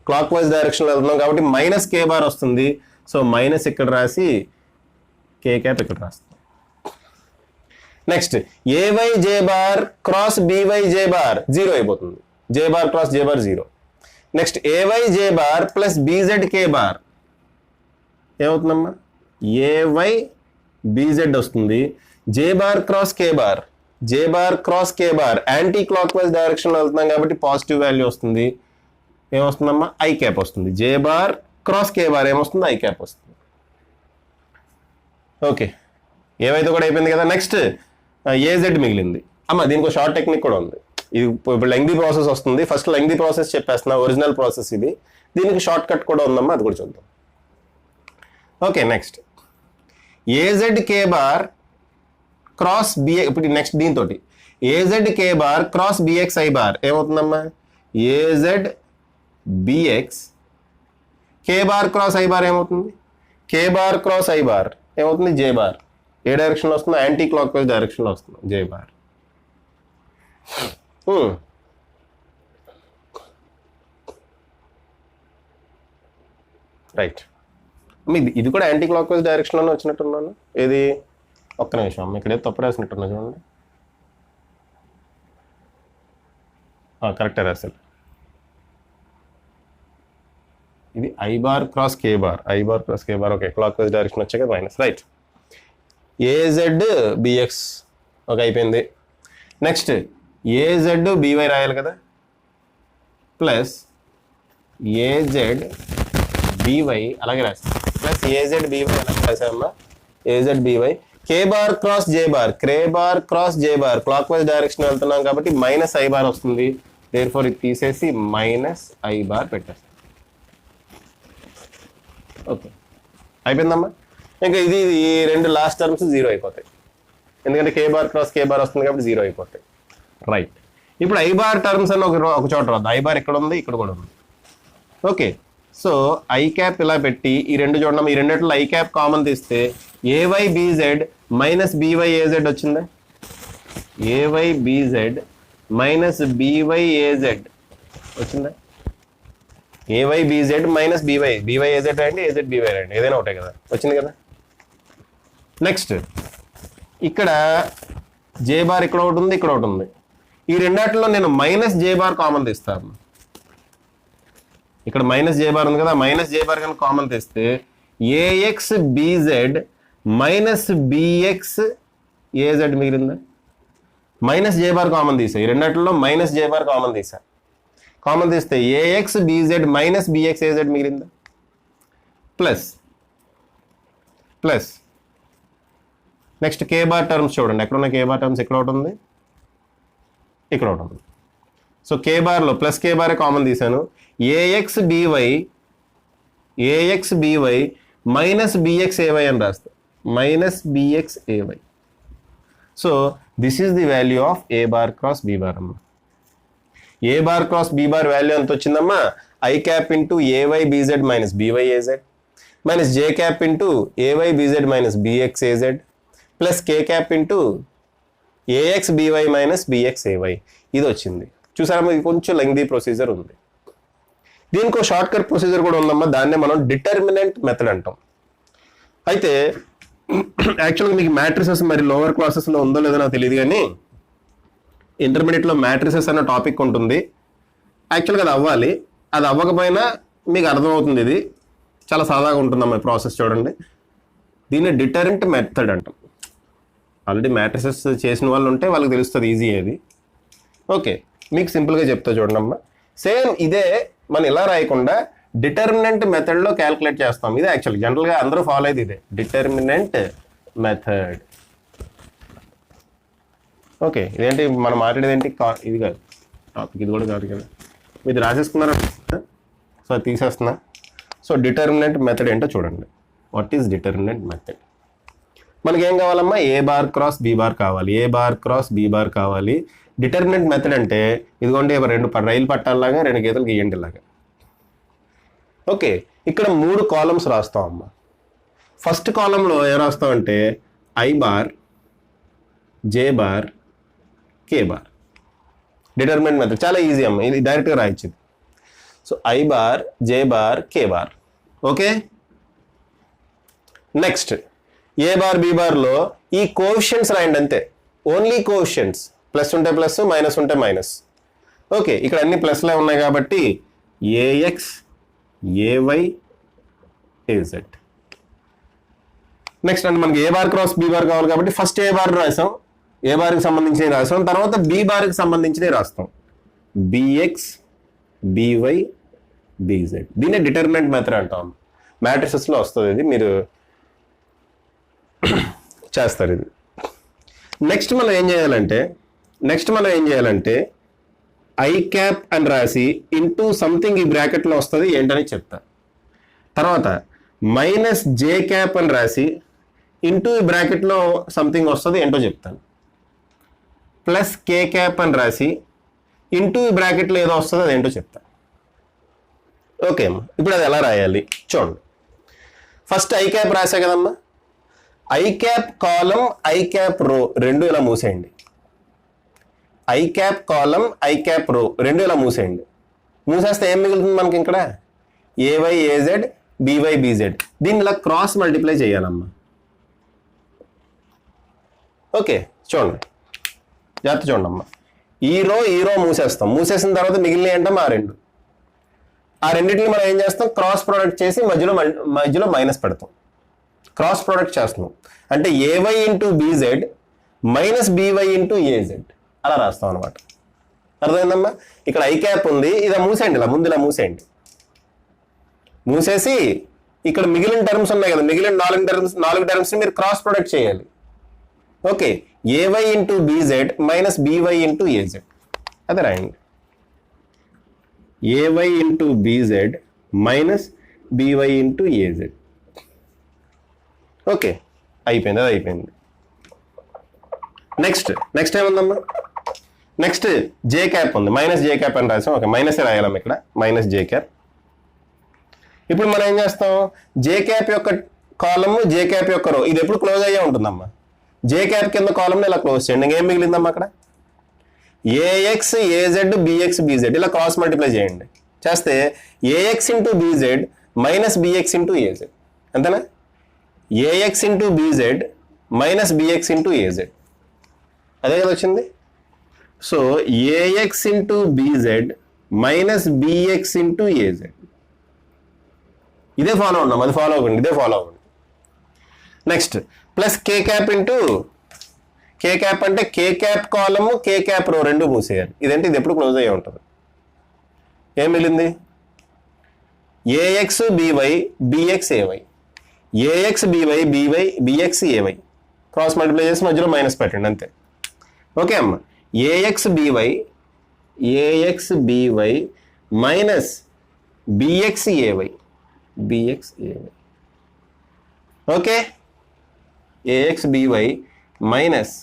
clockwise డైరెక్షన్లో వెళ్తున్నాం కాబట్టి మైనస్ కే బార్ వస్తుంది. సో మైనస్ ఇక్కడ రాసి కే క్యాప్ ఇక్కడ రాస్తాం. నెక్స్ట్ ఏవై జే bar cross b y j bar 0 అయిపోతుంది. జే బార్ క్రాస్ జే బార్ 0. నెక్స్ట్ ఏవై జే బార్ ప్లస్ బీజెడ్ కే బార్ ఏమవుతుందమ్మా? ఏవై బీజెడ్ వస్తుంది. జే బార్ క్రాస్ కే బార్, జే బార్ క్రాస్ కే bar anti clock wise డైరెక్షన్లో వెళ్తున్నాం కాబట్టి positive value వస్తుంది. ఏమొస్తుందమ్మా? I cap వస్తుంది. J bar cross కే bar ఏమొస్తుంది? I cap వస్తుంది. Okay, ఏవైతే కూడా అయిపోయింది కదా. నెక్స్ట్ ఏజెడ్ మిగిలింది. అమ్మ దీనికి షార్ట్ టెక్నిక్ కూడా ఉంది. ఇది ఇప్పుడు లెంగ్దీ ప్రాసెస్ వస్తుంది. ఫస్ట్ లెంగ్దీ ప్రాసెస్ చెప్పేస్తున్నా, ఒరిజినల్ ప్రాసెస్ ఇది. దీనికి షార్ట్ కట్ కూడా ఉందమ్మా, అది కూడా చూద్దాం. ఓకే, నెక్స్ట్ ఏజెడ్ కే బార్ క్రాస్ బి, ఇప్పుడు నెక్స్ట్ దీంతో a z K bar cross bx I bar ఏమవుతుందమ్మా? A z b x k bar cross I bar ఏమవుతుంది? కే బార్ క్రాస్ ఐ బార్ ఏమవుతుంది? J bar. ఏ డైరెక్షన్లో వస్తుందో? యాంటీ క్లాక్ వైజ్ డైరెక్షన్లో వస్తుంది. J bar. రైట్, ఇది కూడా యాంటీ క్లాక్ వైజ్ డైరెక్షన్లోనే వచ్చినట్టున్నాను. ఏది? ఒక్క నిమిషం అమ్మ, ఇక్కడ తప్పు రాసినట్టున్నా చూడండి. కరెక్టే రాశారు. ఇది I bar cross K bar, I bar cross K bar. Okay, clockwise direction వచ్చాక minus. Right, a z b x okay అయిపోయింది. నెక్స్ట్ ఏజెడ్ బీవై రాయాలి కదా, ప్లస్ ఏజెడ్ బీవై అలాగే రాస్తాం, ప్లస్ ఏజెడ్ బీవై అలాగే రాసామమ్మా. A z b y k bar cross జే bar, k bar cross జే bar clockwise direction వెళ్తున్నాం కాబట్టి మైనస్ ఐ బార్ వస్తుంది. దేర్ఫోర్ ఇది తీసేసి మైనస్ ఐ బార్ పెట్టేస్తాం. ఓకే అయిపోయిందమ్మా. ఇంకా ఇది ఈ రెండు లాస్ట్ టర్మ్స్ 0 అయిపోతాయి, ఎందుకంటే కే బార్ క్రాస్ కే బార్ వస్తుంది కాబట్టి 0 అయిపోతాయి. రైట్, ఇప్పుడు ఐ బార్ టర్మ్స్ అని ఒక చోట రాదు. ఐ బార్ ఇక్కడ ఉంది, ఇక్కడ కూడా ఉంది. ఓకే, సో ఐ క్యాప్ ఇలా పెట్టి ఈ రెండు చూడడం, ఈ రెండిట్లో ఐ క్యాప్ కామన్ తీస్తే a y b z minus b y a z వచ్చిందా? A y b z minus b y a z వచ్చిందా? A y b z minus b y, b y a z అండి, ఏజెడ్ బీవై అండి, ఏదైనా ఒకటే కదా, వచ్చింది కదా. నెక్స్ట్ ఇక్కడ జే బార్ ఇక్కడ ఒకటి ఉంది, ఇక్కడ ఒకటి ఉంది. ఈ రెండాటిలో నేను మైనస్ జే బార్ కామన్ తీస్తాను. ఇక్కడ మైనస్ జే బార్ ఉంది కదా, మైనస్ జే బార్ కనుక కామన్ తీస్తే a x b z minus b x a z మిగిలిందా? మైనస్ జే బార్ కామన్ తీసా, ఈ రెండాటిలో మైనస్ జే బార్ కామన్ తీసా. కామన్ తీస్తే a x b z minus b x a z మిగిలిందా? Plus plus next k bar terms చూడండి, ఎక్కడ ఉన్న కే బార్ టర్మ్స్ ఇక్కడ ఒకటి ఉంది, ఇక్కడ ఒకటి ఉంది. సో కే బార్లో ప్లస్ కే బారే కామన్ తీసాను. A x b y, a x b y minus b x a y అని రాస్తా, minus b x a y. So this is the value of A bar cross B bar అమ్మా. ఏ bar cross B bar value ఎంత వచ్చిందమ్మా? I cap into a y b z minus b y a z minus j cap into a y b z minus b x a z plus k cap into a x b y minus b x a y. ఇది వచ్చింది. చూసారమ్మా, ఇది కొంచెం lengthy procedure ఉంది. దీనికి ఒక short cut procedure కూడా ఉందమ్మా, దాన్నే మనం డిటర్మినెంట్ మెథడ్ అంటాం. అయితే యాక్చువల్గా మీకు మ్యాట్రిసెస్ మరి లోవర్ క్లాసెస్లో ఉందో లేదో నాకు తెలియదు, కానీ ఇంటర్మీడియట్లో మ్యాట్రిసెస్ అన్న టాపిక్ ఉంటుంది. యాక్చువల్గా అది అవ్వాలి, అది అవ్వకపోయినా మీకు అర్థమవుతుంది. ఇది చాలా సాదాగా ఉంటుందమ్మా ప్రాసెస్. చూడండి, దీన్ని డిటరెంట్ మెథడ్ అంటాం. ఆల్రెడీ మ్యాట్రిసెస్ చేసిన వాళ్ళు ఉంటే వాళ్ళకి తెలుస్తుంది ఈజీ అది. ఓకే, మీకు సింపుల్గా చెప్తా చూడండి అమ్మా. సేమ్ ఇదే మనం ఇలా రాయకుండా డిటర్మినెంట్ మెథడ్లో క్యాల్కులేట్ చేస్తాం. ఇది యాక్చువల్లీ జనరల్గా అందరూ ఫాలో అయ్యేది ఇదే, డిటర్మినెంట్ మెథడ్. ఓకే, ఇదేంటి మనం మాట్లాడేది ఏంటి? ఇది కాదు టాపిక్, ఇది కూడా కాదు కదా, ఇది రాసేసుకున్నారా? సో అది తీసేస్తున్నా. సో డిటర్మినెంట్ మెథడ్ ఏంటో చూడండి. What is determinant method? మనకి ఏం కావాలమ్మా? ఏ బార్ క్రాస్ బి బార్ కావాలి, A bar cross B bar కావాలి. డిటర్మినెంట్ మెథడ్ అంటే ఇదిగోండి, రెండు రైలు పట్టాలలాగా రెండు గీతలు గీయండి ఇలాగా. ఓకే, ఇక్కడ 3 కాలమ్స్ రాస్తాం అమ్మా. ఫస్ట్ కాలంలో ఏం రాస్తామంటే i bar, j bar, k bar. Determinant method చాలా ఈజీ అమ్మ, ఇది డైరెక్ట్గా రాయొచ్చు. So i bar, j bar, k bar. Okay, next a bar b బార్లో ఈ కోఎఫిషియంట్స్ రాయండి అంతే. ఓన్లీ కోఎఫిషియంట్స్, ప్లస్ ఉంటే ప్లస్, మైనస్ ఉంటే మైనస్. ఓకే, ఇక్కడ అన్ని ప్లస్లే ఉన్నాయి కాబట్టి ఏఎక్స్, ఏవై, ఏజెడ్. నెక్స్ట్ అంటే మనకి ఏ బార్ క్రాస్ బి బార్ కావాలి కాబట్టి ఫస్ట్ ఏ బార్ రాసాం, ఏ బార్కి సంబంధించినవి రాసాం, తర్వాత బి బార్కి సంబంధించినవి రాస్తాం. B x, b y, b z. దీన్ని డిటర్మినెంట్ మెథడ్ అంటాం. మ్యాట్రిసెస్లో వస్తుంది ఇది, మీరు చేస్తారు ఇది. నెక్స్ట్ మనం ఏం చేయాలంటే ఐ క్యాప్ అని రాసి ఇంటూ సంథింగ్ ఈ బ్రాకెట్లో వస్తుంది ఏంటని చెప్తా. తర్వాత మైనస్ జే క్యాప్ అని రాసి ఇంటూ ఈ బ్రాకెట్లో సంథింగ్ వస్తుంది ఏంటో చెప్తాను. ప్లస్ కే క్యాప్ అని రాసి ఇంటూ ఈ బ్రాకెట్లో ఏదో వస్తుంది అదేంటో చెప్తాను. ఓకే అమ్మా, ఇప్పుడు అది ఎలా రాయాలి చూడండి. ఫస్ట్ ఐ క్యాప్ రాసా కదమ్మా, i cap column, i cap row రెండు ఇలా మూసేయండి. I cap column, i cap row రెండు ఇలా మూసేయండి. మూసేస్తే ఏం మిగులుతుంది మనకి ఇక్కడ? A y, a z, b y, b z. దీన్ని ఇలా క్రాస్ మల్టిప్లై చేయాలమ్మా. ఓకే చూడండి, జాగ్రత్త చూడండి అమ్మా. ఈ రో మూసేస్తాం. మూసేసిన తర్వాత మిగిలిన ఏంటమ్మా ఆ రెండింటిని మనం ఏం చేస్తాం? క్రాస్ ప్రోడక్ట్ చేసి మధ్యలో మైనస్ పెడతాం. క్రాస్ ప్రోడక్ట్ చేస్తున్నాం అంటే a y into b z minus b y into a z అలా రాస్తాం అనమాట. అర్థమైందమ్మా? ఇక్కడ ఐ క్యాప్ ఉంది, ఇలా మూసేయండి, ఇలా ముందు ఇలా మూసేయండి. మూసేసి ఇక్కడ మిగిలిన టర్మ్స్ ఉన్నాయి కదా, మిగిలిన నాలుగు టర్మ్స్ని మీరు క్రాస్ ప్రొడక్ట్ చేయాలి. Okay, a y into b z minus b y into a z అదే రాయండి. A y into b z minus b y into a z. Okay, అయిపోయింది, అది అయిపోయింది. నెక్స్ట్ ఏముందమ్మా? నెక్స్ట్ జే క్యాప్ ఉంది, మైనస్ జే క్యాప్ అని రాసాం. ఓకే, మైనస్ రాయాలమ్మా ఇక్కడ, మైనస్ జే క్యాప్. ఇప్పుడు మనం ఏం చేస్తాం? జే క్యాప్ యొక్క కాలము, జే క్యాప్ యొక్క రో ఇది ఎప్పుడు క్లోజ్ అయ్యే ఉంటుందమ్మా. జే క్యాప్ కింద కాలంని ఇలా క్లోజ్ చేయండి. ఇంకేం మిగిలిందమ్మా అక్కడ? ఏఎక్స్, ఏజెడ్, బిఎక్స్, బిజెడ్ ఇలా క్రాస్ మల్టిప్లై చేయండి. చేస్తే a x into b z minus b x into a z అంతేనా? A x into b z minus b x into a z అదే కదా వచ్చింది. So a x into b z minus b x into a z ఇదే ఫాలో ఉన్నాం, అది ఫాలో అవ్వండి, ఇదే ఫాలో అవ్వండి. Next plus k cap into k cap అంటే కే క్యాప్ కాలము, కే క్యాప్ రో రెండు మూసేయాలి. ఇదంటే ఇది ఎప్పుడు క్లోజ్ అయ్యే ఉంటుంది. ఏం మిగిలింది? A x b y, b x a y, a x b y, b x a y cross multiply చేసి మధ్యలో మైనస్ పెట్టండి అంతే. ఓకే అమ్మ, a x b y minus b x a y, okay, a x b y minus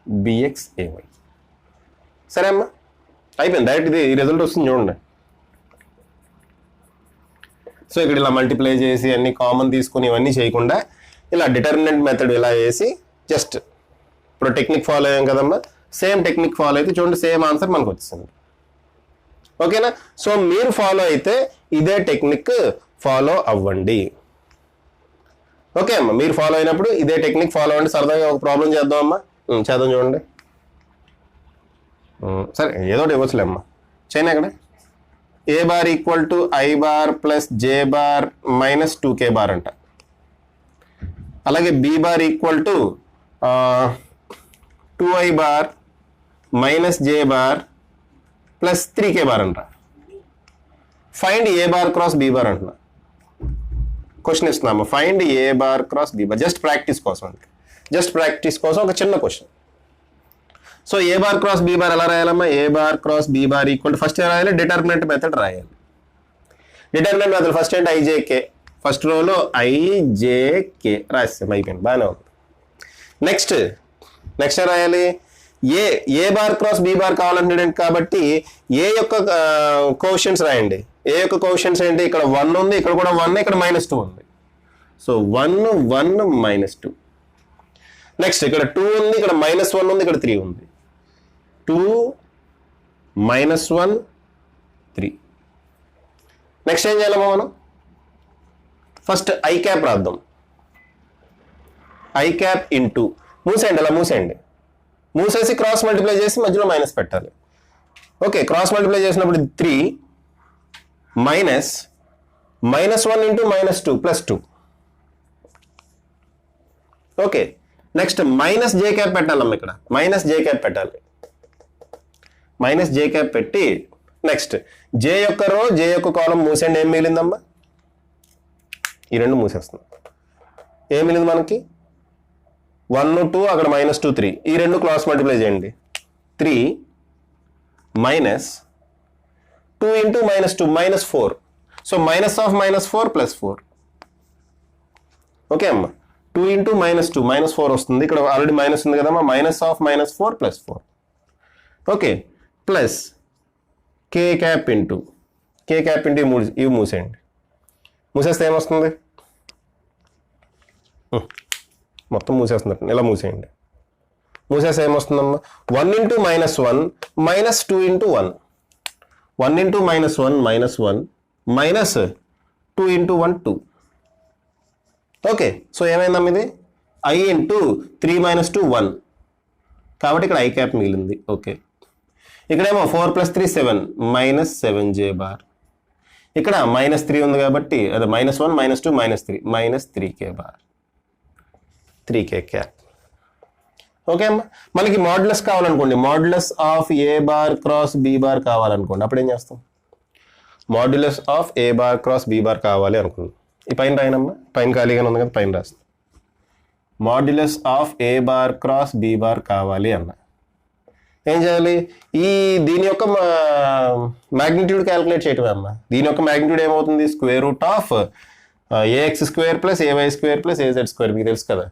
b x a y. సరే అమ్మా, అయిపోయింది. డైరెక్ట్ ఇది ఈ రిజల్ట్ వస్తుంది చూడండి. సో ఇక్కడ ఇలా మల్టిప్లై చేసి అన్ని కామన్ తీసుకుని ఇవన్నీ చేయకుండా ఇలా డిటర్మినెంట్ మెథడ్ ఇలా వేసి జస్ట్ ఇప్పుడు టెక్నిక్ ఫాలో అయ్యాం కదమ్మా, సేమ్ టెక్నిక్ ఫాలో అయితే చూడండి సేమ్ ఆన్సర్ మనకు వచ్చింది. ఓకేనా? సో మీరు ఫాలో అయితే ఇదే టెక్నిక్ ఫాలో అవ్వండి. ఓకే అమ్మా, మీరు ఫాలో అయినప్పుడు ఇదే టెక్నిక్ ఫాలో అవ్వండి. సరదాగా ఒక ప్రాబ్లం చేద్దాం అమ్మా, చేద్దాం చూడండి. సరే ఏదో ఒకటి ఇవ్వచ్చులే అమ్మా, చైనా అక్కడ. A bar equal to I bar plus j bar minus 2k bar అంట. అలాగే b bar equal to 2i bar minus J bar plus 3k bar అంట. ఫైండ్ ఏ బార్ క్రాస్ బి బార్ అంటున్నా. క్వశ్చన్ ఇస్తున్నాము, ఫైండ్ ఏ bar cross B bar. Just practice కోసం, just practice కోసం ఒక చిన్న question. So ఏ bar cross B bar ఎలా రాయాలమ్మా? A bar cross B bar equal first రాయాలి, డిటర్మినెంట్ మెథడ్ రాయాలి. డిటర్మినెంట్ మెథడ్ ఫస్ట్ ఏంటి? ఐజేకే. ఫస్ట్ రోలో ఐజేకే రాస్తాం, అయిపోయింది, బాగానే ఉంది. నెక్స్ట్ రాయాలి A bar cross B bar కావాలంటే కాబట్టి ఏ యొక్క కోషన్స్ రాయండి. ఏ యొక్క కోషన్స్ ఏంటి? ఇక్కడ 1 ఉంది, ఇక్కడ కూడా 1, ఇక్కడ -2 ఉంది. సో 1 -2. నెక్స్ట్ ఇక్కడ 2 ఉంది, ఇక్కడ -1 ఉంది, ఇక్కడ 3 ఉంది. 2 -1 3. నెక్స్ట్ ఏం చేయాలమ్మా మనం? ఫస్ట్ ఐ క్యాప్ రాద్దాం. ఐ క్యాప్ ఇంటూ మూసేయండి, అలా మూసేయండి. మూసేసి క్రాస్ మల్టిప్లై చేసి మధ్యలో మైనస్ పెట్టాలి. ఓకే, క్రాస్ మల్టిప్లై చేసినప్పుడు 3 minus -1 into -2 +2. Okay, next minus j cap పెట్టాలమ్మా. ఇక్కడ మైనస్ జే క్యాప్ పెట్టాలి. మైనస్ జే క్యాప్ పెట్టి నెక్స్ట్ జే యొక్క రో జే యొక్క కాలం మూసేయండి. ఏం మిగిలిందమ్మా? ఈ రెండు మూసేస్తున్నాం. ఏం మిగిలింది మనకి? 1 2 అక్కడ -2 3. ఈ రెండు క్రాస్ మల్టిప్లై చేయండి. 3 minus 2 into -2 -4. So minus of -4 +4. Okay అమ్మా, 2 ఇంటూ -2 -4 వస్తుంది. ఇక్కడ ఆల్రెడీ మైనస్ ఉంది కదమ్మా. Minus of -4 +4. Okay, plus k cap into ఇవి మూసేయండి. మూసేస్తే ఏమొస్తుంది? మొత్తం మూసేస్తున్నట్టు ఇలా మూసేయండి. మూసేస్తే ఏమొస్తుందమ్మా? 1 into -1 -2 into 1. 1 into -1 -1 minus 2 into 1 2. Okay, so ఏమైందమ్మా? ఇది I ఇంటూ 3 - 2 1. కాబట్టి ఇక్కడ ఐ క్యాప్ మిగిలింది. ఓకే, ఇక్కడేమో 4 + 3 7 -7 J బార్. ఇక్కడ -3 ఉంది కాబట్టి అదే -1 -2 -3 -3 K bar, 3 K cap. Okay అమ్మా, మనకి మాడ్యులస్ కావాలనుకోండి. Modulus of A bar cross B bar కావాలనుకోండి. అప్పుడు ఏం చేస్తాం? Modulus of A bar cross B bar కావాలి అనుకుందాం. ఈ పైన రాయనమ్మా, పైన ఖాళీగానే ఉంది కదా, పైన రాస్తాం. Modulus of A bar cross B bar కావాలి అన్న ఏం చేయాలి? దీని యొక్క మ్యాగ్నిట్యూడ్ క్యాలిక్యులేట్ చేయటమే అమ్మా. దీని యొక్క మ్యాగ్నిట్యూడ్ ఏమవుతుంది? √AX² + AY² + AZ². మీకు తెలుసు కదా.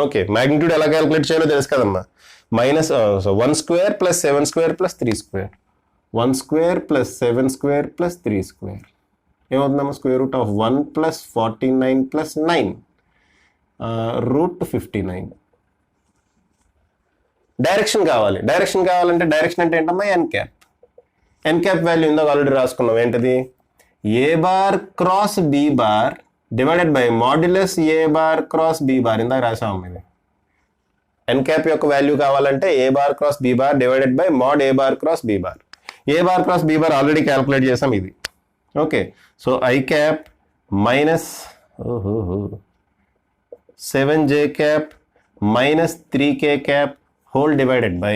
ఓకే, మ్యాగ్నిట్యూడ్ ఎలా క్యాలిక్యులేట్ చేయాలో తెలుసు కదమ్మా. -1² + 7² + 3². 1² + 7² + 3² ఏమవుతుందమ్మా? √1 + 49 + 9 √59. డైరెక్షన్ కావాలి. డైరెక్షన్ కావాలంటే డైరెక్షన్ అంటే ఏంటమ్మా? N cap. N cap value ఇందాక ఆల్రెడీ రాసుకున్నాం. ఏంటిది? A bar cross B bar divided by modulus a bar cross B bar. ఇందాక రాసాము ఇది. ఎన్ క్యాప్ యొక్క వాల్యూ కావాలంటే a bar cross B bar divided by mod A bar cross B bar. A bar cross B bar already calculate చేసాం ఇది. Okay, so i cap minus 7J cap -3K cap whole divided by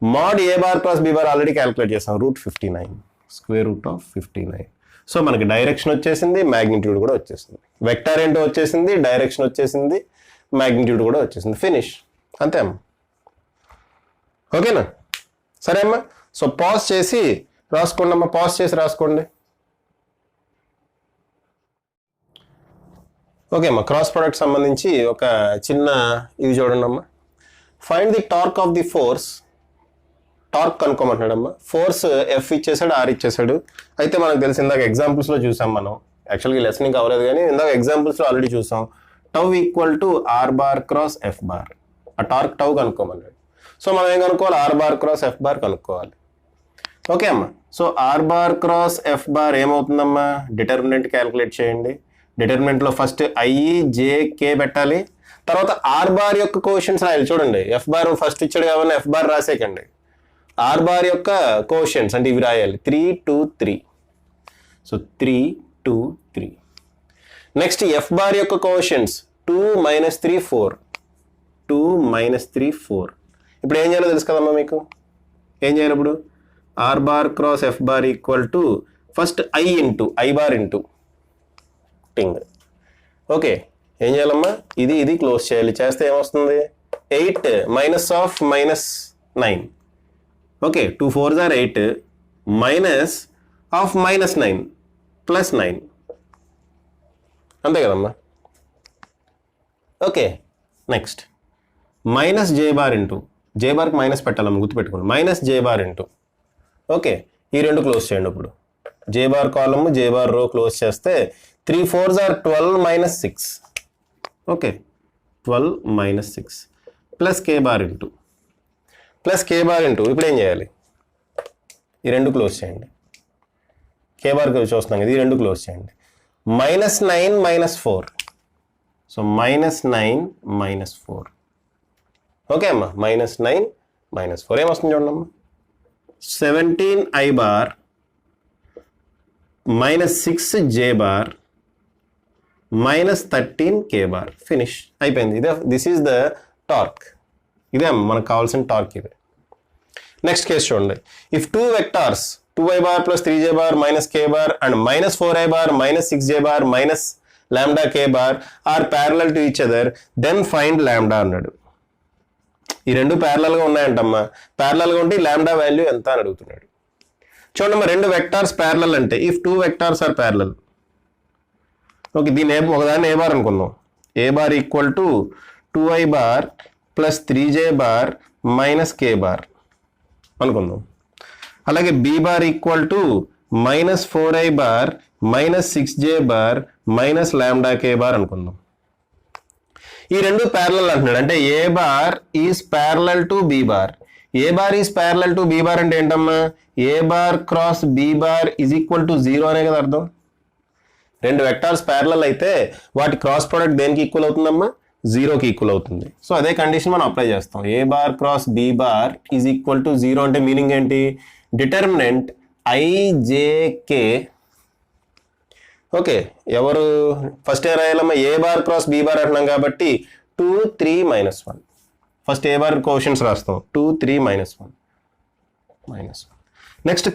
mod A bar cross B bar already calculate చేసాం. √59 √59. So మనకి direction వచ్చేసింది, magnitude కూడా వచ్చేసింది. Vector ఏంటో వచ్చేసింది, direction వచ్చేసింది, మ్యాగ్నిట్యూడ్ కూడా వచ్చేసింది. ఫినిష్. అంతే అమ్మా. ఓకేనా? సరే అమ్మా. సో పాజ్ చేసి రాసుకోండి అమ్మా. పాజ్ చేసి రాసుకోండి. ఓకే అమ్మా, క్రాస్ ప్రోడక్ట్ సంబంధించి ఒక చిన్న ఇది చూడండి అమ్మా. Find the torque of the force. Torque కనుక్కోమంటున్నాడమ్మా. ఫోర్స్ F ఇచ్చేసాడు, R ఇచ్చేసాడు. అయితే మనకు తెలిసి ఇందాక ఎగ్జాంపుల్స్లో చూసాం మనం. యాక్చువల్గా ఈ లెసన్ ఇంకా అవ్వలేదు కానీ ఇందాక ఎగ్జాంపుల్స్లో ఆల్రెడీ చూసాం. Tau = R bar cross F bar. ఆ టార్క్ టౌ కనుక్కోమన్నాడు. సో మనం ఏం కనుక్కోవాలి? R bar cross F bar కనుక్కోవాలి. ఓకే అమ్మా. So R bar cross F bar ఏమవుతుందమ్మా? డిటర్మినెంట్ క్యాలిక్యులేట్ చేయండి. డిటర్మినెంట్లో ఫస్ట్ I, J, K పెట్టాలి. తర్వాత R బార్ యొక్క కోషియంట్స్ రాయాలి. చూడండి, F బార్ ఫస్ట్ ఇచ్చాడు కాబట్టి F బార్ రాసేకండి. R బార్ యొక్క కోషియంట్స్ అంటే ఇవి రాయాలి. 3 2 3. సో 3 2 3. నెక్స్ట్ F బార్ యొక్క కోషియంట్స్ 2 -3 4. 2 -3 4. ఇప్పుడు ఏం చేయాలో తెలుసు కదమ్మా మీకు. ఏం చేయాలి ఇప్పుడు? R bar cross F bar = first I bar into టింగ్. ఓకే, ఏం చేయాలమ్మా? ఇది క్లోజ్ చేయాలి. చేస్తే ఏమొస్తుంది? 8 -9. Okay, 2 4s are 8 minus of -9 +9. అంతే కదమ్మా. Okay, next -J bar into J బార్కి మైనస్ పెట్టాలమ్మా, గుర్తుపెట్టుకోండి. -J bar into. ఓకే, ఈ రెండు క్లోజ్ చేయండి. ఇప్పుడు J bar column J bar రో క్లోజ్ చేస్తే 3 4s are 12 - 6. Okay, 12 - 6 plus K bar into ఇప్పుడు ఏం చేయాలి? ఈ రెండు క్లోజ్ చేయండి. K బార్ చూస్తున్నాం కదా, ఈ రెండు క్లోజ్ చేయండి. -9 - 4. సో -9 - 4. ఓకే అమ్మా, -9 -4 ఏమొస్తుంది చూడండి అమ్మా, 17i bar -6j bar -13k bar. Finish అయిపోయింది. ఇదే, దిస్ ఈజ్ ద టార్క్. ఇదే అమ్మ మనకు కావాల్సిన టార్క్ ఇది. నెక్స్ట్ కేసు చూడండి. If two vectors 2i bar plus 3j bar -k bar and -4i bar -6j bar -λk bar are parallel to each other then find lambda అన్నాడు. ఈ రెండు parallel గా ఉన్నాయంటమ్మా. ప్యారలల్ గా ఉంటే లాంబ్డా వాల్యూ ఎంత అని అడుగుతున్నాడు. చూడమ్మా, రెండు వెక్టార్స్ ప్యారలల్ అంటే if two vectors are parallel. Okay, దీన్ని ఒకదాన్ని ఏ బార్ అనుకుందాం. A bar equal to 2i bar plus 3j bar -k bar అనుకుందాం. అలాగే b bar equal to -4i bar -6j bar -λk bar అనుకుందాం. ఈ రెండు parallel అంటున్నాడు. అంటే ఏ bar is parallel to B bar. A bar is parallel to B bar అంటే ఏంటమ్మా, ఏ bar cross B bar is equal to 0 అనే కదా అర్థం. రెండు వెక్టార్స్ ప్యారలల్ అయితే వాటి క్రాస్ ప్రోడక్ట్ దేనికి ఈక్వల్ అవుతుందమ్మా, 0కి ఈక్వల్ అవుతుంది. సో అదే కండిషన్ మనం అప్లై చేస్తాం. A bar cross B bar is equal to 0 అంటే మీనింగ్ ఏంటి, డిటర్మినెంట్ ఐజేకే. ఓకే, ఎవరు ఫస్ట్ ఏ రాయాలమ్మా, a bar cross B bar అంటున్నాం కాబట్టి 2 3 -1. ఫస్ట్ ఏ బార్ కోషన్స్ రాస్తాం, 2 3 -1 -1. నెక్స్ట్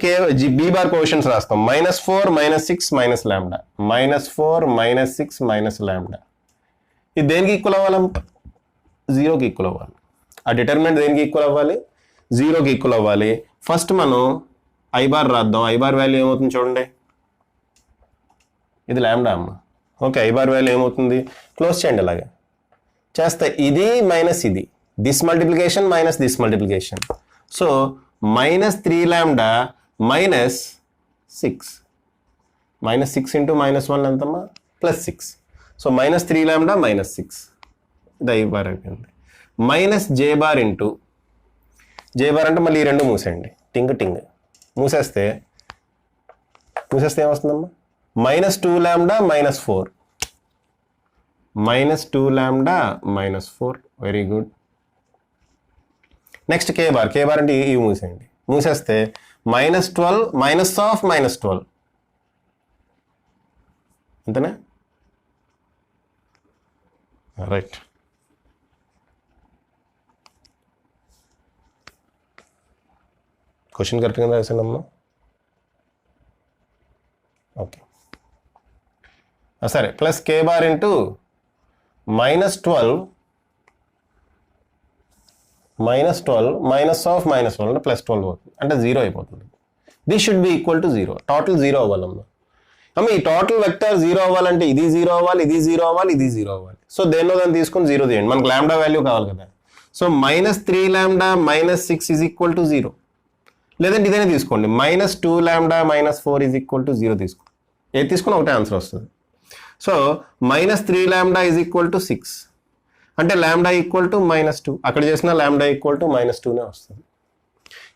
బి బార్ కోషన్స్ రాస్తాం, -4 -6 -λ, -4 -6 -λ. ఇది దేనికి ఈక్వల్ అవ్వాలమ్మా, 0కి ఈక్వల్ అవ్వాలి. ఆ డిటర్మినెంట్ దేనికి ఈక్వల్ అవ్వాలి, 0కి ఈక్వల్ అవ్వాలి. ఫస్ట్ మనం ఐ బార్ రాద్దాం. ఐ బార్ వాల్యూ ఏమవుతుంది చూడండి, ఇది లాంబ్డా అమ్మ. ఓకే, ఐ బార్ వాల్యూ ఏమవుతుంది, క్లోజ్ చేయండి. అలాగే చేస్తే ఇది మైనస్ ఇది, this multiplication minus this multiplication. So -3λ -6 -6 into -1 ఎంతమ్మా, +6. సో -3λ -6, ఇది ఐ బార్ అయిపోయింది. -j bar into j bar అంటే మళ్ళీ ఈ రెండు మూసేయండి, టింగ్ టింగ్ మూసేస్తే ఏమొస్తుందమ్మా, -2λ -4 -2λ -4. Very good. Next k bar అంటే ఇవి మూసేయండి. మూసేస్తే -12 -12 అంతేనా, రైట్. క్వశ్చన్ కరెక్ట్గా రాసానమ్మా. ఓకే, సరే. ప్లస్ కే బార్ ఇంటూ -12 -12 అంటే +12 అవుతుంది, అంటే 0 అయిపోతుంది. This should be equal to 0. Total 0 అవ్వాలమ్మా. అమ్మ ఈ టోటల్ వెక్టర్ 0 అవ్వాలంటే ఇది 0 అవ్వాలి, ఇది 0 అవ్వాలి, ఇది 0 అవ్వాలి. సో దేన్నో దాన్ని తీసుకొని 0 తీయండి. మనకు లాంబ్డా వాల్యూ కావాలి కదా. So -3λ -6 is equal to 0. లేదంటే ఇదైనా తీసుకోండి, -2λ -4 ఈజ్ ఈక్వల్ టు 0 తీసుకోండి. ఏది తీసుకుని ఒకటే ఆన్సర్ వస్తుంది. సో -3λ ఈజ్ ఈక్వల్ టు 6 అంటే లాంబ్డా ఈక్వల్ టు -2. అక్కడ చేసిన లాంబ్డా ఈక్వల్ టు -2నే వస్తుంది,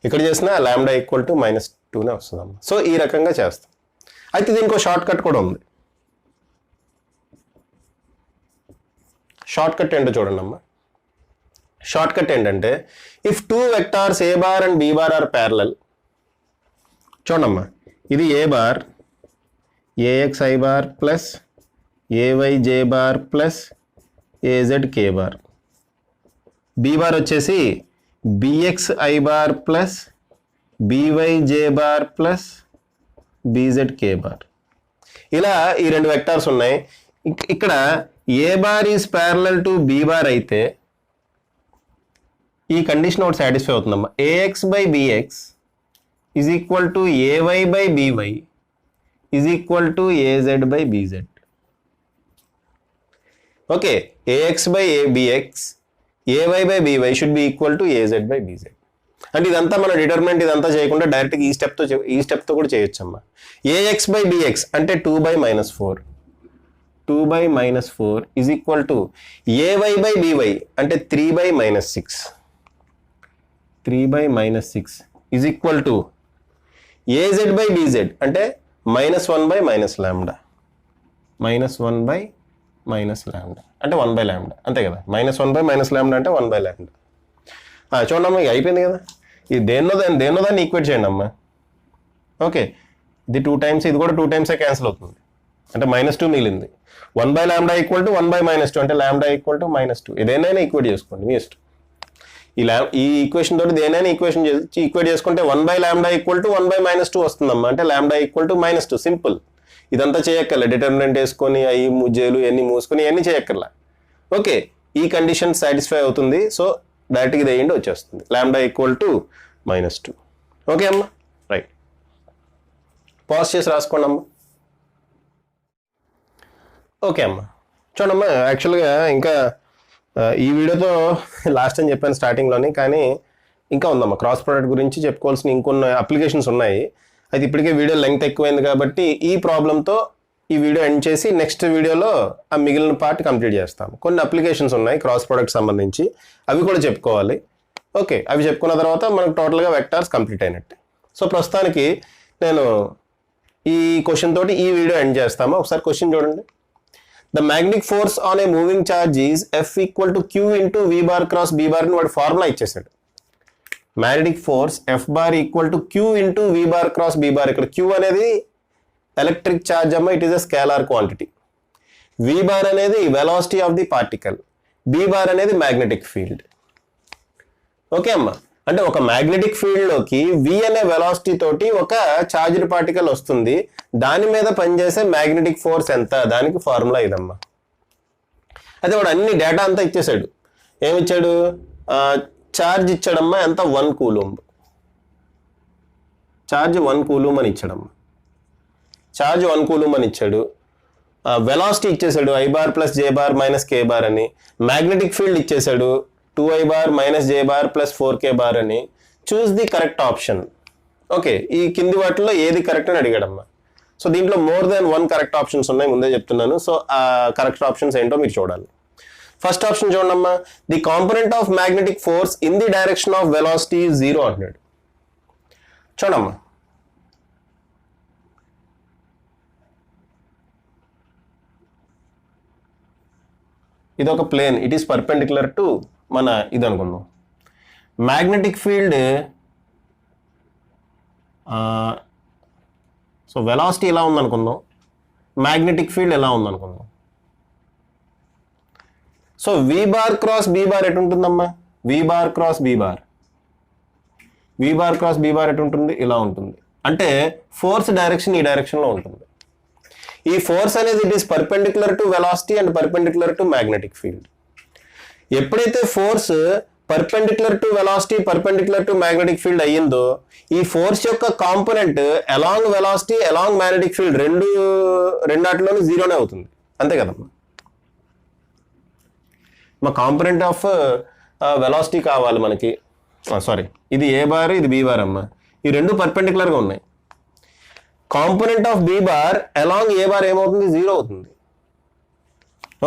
ఇక్కడ చేసిన లాంబ్డా ఈక్వల్ టు -2నే వస్తుంది అమ్మ. సో ఈ రకంగా చేస్తాం. అయితే దీనికి ఒక షార్ట్ కట్ కూడా ఉంది. షార్ట్ కట్ ఏంటో చూడండి అమ్మ. షార్ట్ కట్ ఏంటంటే if two vectors A bar and B bar are parallel. చూడమ్మా, ఇది ఏ bar a x I bar plus ఏవై J bar plus AZ K bar. B bar వచ్చేసి b x I bar plus by J bar plus BZ K bar. ఇలా ఈ రెండు vectors ఉన్నాయి. ఇక్కడ ఏ bar is parallel to B bar అయితే ఈ condition ఒకటి satisfy అవుతుందమ్మా. A x by b x is equal to a y by b y is equal to a z by b z. Okay, a x by b x a y by b y should be equal to a z by b z. అంటే ఇదంతా మన determinant ఇదంతా చేయకుండా డైరెక్ట్గా ఈ స్టెప్తో కూడా చేయొచ్చమ్మా. AX by bx అంటే 2/-4 2/-4 is equal to a y by b y అంటే 3/-6 3/-6 is equal to a z by b z అంటే -1/-λ -1/-λ అంటే 1/λ అంతే కదా. -1/-λ అంటే 1/λ. చూడమ్మా ఇక అయిపోయింది కదా, ఇది దేన్నో దాన్ని ఈక్వేట్ చేయండి అమ్మా. ఓకే, ఇది 2 times, ఇది కూడా 2 times క్యాన్సిల్ అవుతుంది, అంటే -2 మిగిలింది. 1/λ = 1/-2, అంటే λ = -2. ఇదేనైనా ఈక్వేట్ చేసుకోండి మీ ఇష్టం. ఈ ఈక్వేషన్ తోటి దేనైనా ఈక్వేట్ చేసుకుంటే 1/λ = 1/-2 వస్తుందమ్మా, అంటే λ = -2. సింపుల్. ఇదంతా చేయక్కర్లే, డిటర్మినెంట్ వేసుకొని అవి ముజ్జేలు ఇవన్నీ మూసుకొని ఇవన్నీ చేయక్కర్లా. ఓకే, ఈ కండిషన్ సాటిస్ఫై అవుతుంది. సో డైరెక్ట్గా ఇది వేయండి, వచ్చేస్తుంది λ = -2. ఓకే అమ్మా, రైట్. పాజ్ చేసి రాసుకోండి అమ్మా. ఓకే అమ్మా, చూడమ్మా యాక్చువల్గా ఇంకా ఈ వీడియోతో లాస్ట్ టైం చెప్పాను స్టార్టింగ్లోని, కానీ ఇంకా ఉందమ్మా క్రాస్ ప్రోడక్ట్ గురించి చెప్పుకోవాల్సిన ఇంకొన్ని అప్లికేషన్స్ ఉన్నాయి. అయితే ఇప్పటికే వీడియో లెంగ్త్ ఎక్కువైంది కాబట్టి ఈ ప్రాబ్లంతో ఈ వీడియో ఎండ్ చేసి నెక్స్ట్ వీడియోలో ఆ మిగిలిన పార్ట్ కంప్లీట్ చేస్తాం. కొన్ని అప్లికేషన్స్ ఉన్నాయి క్రాస్ ప్రోడక్ట్ సంబంధించి, అవి కూడా చెప్పుకోవాలి. ఓకే, అవి చెప్పుకున్న తర్వాత మనకు టోటల్గా వెక్టార్స్ కంప్లీట్ అయినట్టే. సో ప్రస్తుతానికి నేను ఈ క్వశ్చన్ తోటి ఈ వీడియో ఎండ్ చేస్తాము. ఒకసారి క్వశ్చన్ చూడండి. The magnetic force on a moving charge is F = Q × V bar cross B bar అని వాడు ఫార్ములా ఇచ్చేసాడు. Magnetic force F bar = Q × V bar cross B bar. ఇక్కడ Q అనేది ఎలక్ట్రిక్ ఛార్జ్ అమ్మ, it is a scalar quantity. V bar అనేది velocity of the particle, B bar అనేది magnetic field. Okay అమ్మా, అంటే ఒక మ్యాగ్నెటిక్ ఫీల్డ్లోకి V అనే వెలాసిటీ తోటి ఒక ఛార్జ్డ్ పార్టికల్ వస్తుంది, దాని మీద పనిచేసే మ్యాగ్నెటిక్ ఫోర్స్ ఎంత, దానికి ఫార్ములా ఇదమ్మా. అయితే వాడు అన్ని డేటా అంతా ఇచ్చేసాడు. ఏమిచ్చాడు? ఛార్జ్ ఇచ్చాడమ్మా, ఎంత 1 కూలుంబ్. ఛార్జ్ 1 కూలుంబ్ అని ఇచ్చాడమ్మా, ఛార్జ్ 1 కూలుంబ్ అని ఇచ్చాడు. వెలాసిటీ ఇచ్చేసాడు I bar + J bar - K bar అని. మ్యాగ్నెటిక్ ఫీల్డ్ ఇచ్చేసాడు 2I bar - J bar + 4K bar అని. Choose the correct option. Okay, ఈ కింది వాటిలో ఏది కరెక్ట్ అని అడిగాడమ్మా. సో దీంట్లో మోర్ దెన్ 1 కరెక్ట్ ఆప్షన్స్ ఉన్నాయి, ముందే చెప్తున్నాను. సో ఆ కరెక్ట్ ఆప్షన్స్ ఏంటో మీరు చూడాలి. ఫస్ట్ ఆప్షన్ చూడమ్మా, the component of magnetic force in the direction of velocity 0 అంటున్నాడు. చూడమ్మా, ఇది ఒక plane, it is perpendicular to మన ఇది అనుకుందాం. మ్యాగ్నెటిక్ ఫీల్డ్, సో వెలాసిటీ ఎలా ఉందనుకుందాం, మ్యాగ్నెటిక్ ఫీల్డ్ ఎలా ఉందనుకుందాం. So V bar cross B bar ఎటు ఉంటుందమ్మా, V bar cross B bar, V bar cross B bar ఎటు ఉంటుంది, ఇలా ఉంటుంది. అంటే ఫోర్స్ డైరెక్షన్ ఈ డైరెక్షన్లో ఉంటుంది. ఈ ఫోర్స్ అనేది it is perpendicular to velocity and perpendicular to magnetic field. ఎప్పుడైతే force perpendicular to velocity, perpendicular to magnetic field అయ్యిందో, ఈ ఫోర్స్ యొక్క component along velocity, along magnetic field రెండాటిలోనూ 0నే అవుతుంది. అంతే కదమ్మా. మా కాంపోనెంట్ ఆఫ్ వెలాసిటీ కావాలి మనకి, సారీ ఇది A బార్, ఇది B బార్ అమ్మా, ఈ రెండు పర్పెండిక్యులర్గా ఉన్నాయి. Component of B bar along A bar ఏమవుతుంది, 0 అవుతుంది.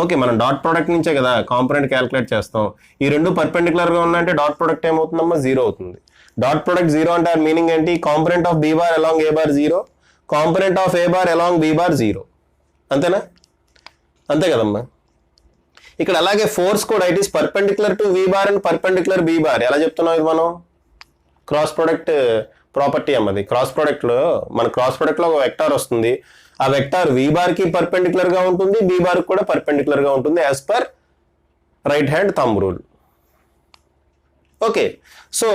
ఓకే, మనం డాట్ ప్రోడక్ట్ నుంచే కదా కాంపోనెంట్ క్యాలిక్యులేట్ చేస్తాం. ఈ రెండు పర్పెండిక్యులర్గా ఉన్నాయంటే డాట్ ప్రోడక్ట్ ఏమవుతుందమ్మా, 0 అవుతుంది. డాట్ ప్రోడక్ట్ 0 అంటే మీనింగ్ ఏంటి, component of B bar along A bar 0, component of A bar along B bar 0. అంతేనా? అంతే కదమ్మా. ఇక్కడ అలాగే ఫోర్స్ కూడా it is perpendicular to V bar and perpendicular B bar. ఎలా చెప్తున్నాం ఇది మనం? క్రాస్ ప్రోడక్ట్ ప్రాపర్టీ అమ్మది. క్రాస్ ప్రోడక్ట్లో మన క్రాస్ ప్రోడక్ట్లో ఒక వెక్టార్ వస్తుంది, ఆ వెక్టార్ V బార్కి పర్పెండిక్యులర్గా ఉంటుంది, B బార్కి కూడా పర్పెండిక్యులర్గా ఉంటుంది as per right hand thumb rule. Okay, so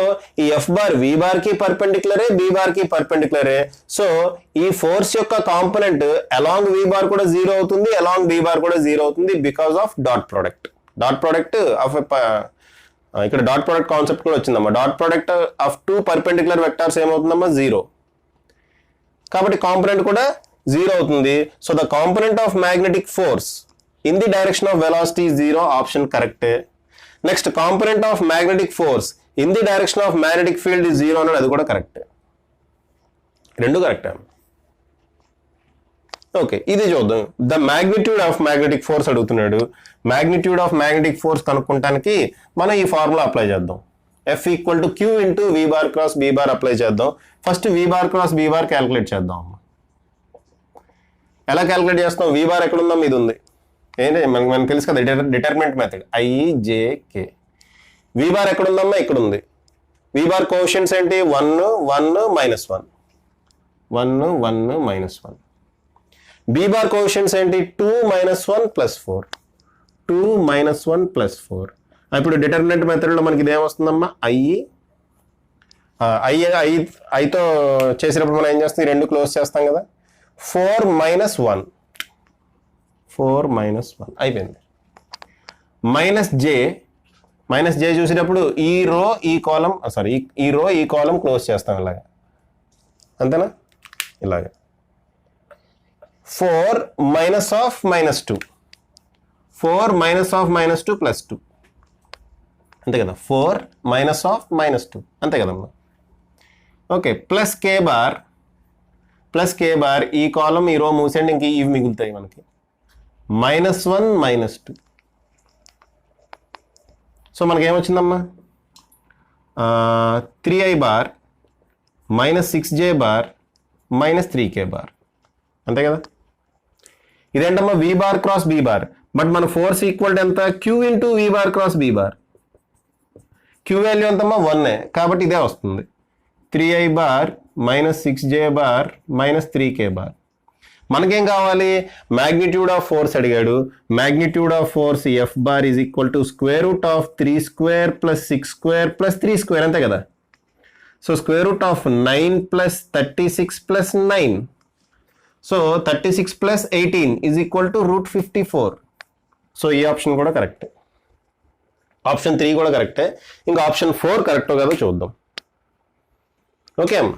ఈ F బార్ V బార్కి పర్పెండిక్యులరే, B బార్కి పర్పెండిక్యులరే. సో ఈ ఫోర్స్ యొక్క కాంపోనెంట్ అలాంగ్ V బార్ కూడా 0 అవుతుంది, అలాంగ్ B బార్ కూడా 0 అవుతుంది because of dot product. Dot product of ఇక్కడ డాట్ ప్రోడక్ట్ కాన్సెప్ట్ కూడా వచ్చిందమ్మా. Dot product of 2 perpendicular vectors ఏమవుతుందమ్మా, 0. కాబట్టి కాంపోనెంట్ కూడా 0 అవుతుంది. So the component of magnetic force in the direction of velocity 0, option కరెక్టే. Next component of magnetic force in the direction of magnetic field 0 అన్నాడు, అది కూడా కరెక్టే. రెండు కరెక్టే. ఓకే, ఇది చూద్దాం. The magnitude of magnetic force అడుగుతున్నాడు. మ్యాగ్నిట్యూడ్ ఆఫ్ మ్యాగ్నెటిక్ ఫోర్స్ కనుక్కోవడానికి మనం ఈ ఫార్ములా అప్లై చేద్దాం. F = Q × V bar cross B bar apply చేద్దాం. First V bar cross B bar calculate చేద్దాం. ఎలా క్యాలిక్యులేట్ చేస్తాం? V బార్ ఎక్కడ ఉందో ఇది ఉంది, ఏంటి మనకు తెలుసు కదా, డిటర్మినెంట్ మెథడ్ IJK. వి బార్ ఎక్కడ ఉందమ్మా? ఇక్కడ ఉంది. వి బార్ కోఎఫిషియంట్స్ ఏంటి? 1 1 -1, 1 1 -1. బి బార్ కోఎఫిషియంట్స్ ఏంటి? 2 -1 + 4, 2 -1 + 4. ఇప్పుడు డిటర్మినెంట్ మెథడ్లో మనకి ఇదేం వస్తుందమ్మా? ఐతో చేసినప్పుడు మనం ఏం చేస్తాం? ఈ రెండు క్లోజ్ చేస్తాం కదా. 4 - 1, 4 - 1 అయిపోయింది. మైనస్ జే చూసేటప్పుడు ఈ రో ఈ కాలం ఈ రో ఈ కాలం క్లోజ్ చేస్తాం ఇలాగా, అంతేనా? ఇలాగా 4 -2, 4 -2 + 2 అంతే కదా. 4 -2 అంతే కదమ్మా. ఓకే, ప్లస్ కే బార్ ఈ కాలం ఈ రో మూసేయండి, ఇంక ఇవి మిగులుతాయి మనకి. -1 -2. సో మనకి ఏమొచ్చిందమ్మా? 3i bar -6j bar -3k bar అంతే కదా. ఇదేంటమ్మా? V bar cross B bar. But మన ఫోర్స్ ఈక్వల్ టు ఎంత? Q into V bar cross B bar. Q value ఎంతమ్మా? 1 కాబట్టి ఇదే వస్తుంది. 3i bar -6j bar -3k bar. మనకేం కావాలి? మ్యాగ్నిట్యూడ్ ఆఫ్ ఫోర్స్ అడిగాడు. Magnitude of force F bar is equal to √3² + 6² + 3² అంతే కదా. So √9 + 36 + 9. So 36 + 18 is equal to √54. So ఈ ఆప్షన్ కూడా కరెక్ట్. ఆప్షన్ 3 కూడా కరెక్టే. ఇంకా ఆప్షన్ 4 కరెక్టో కాదో చూద్దాం. ఓకే అమ్మ,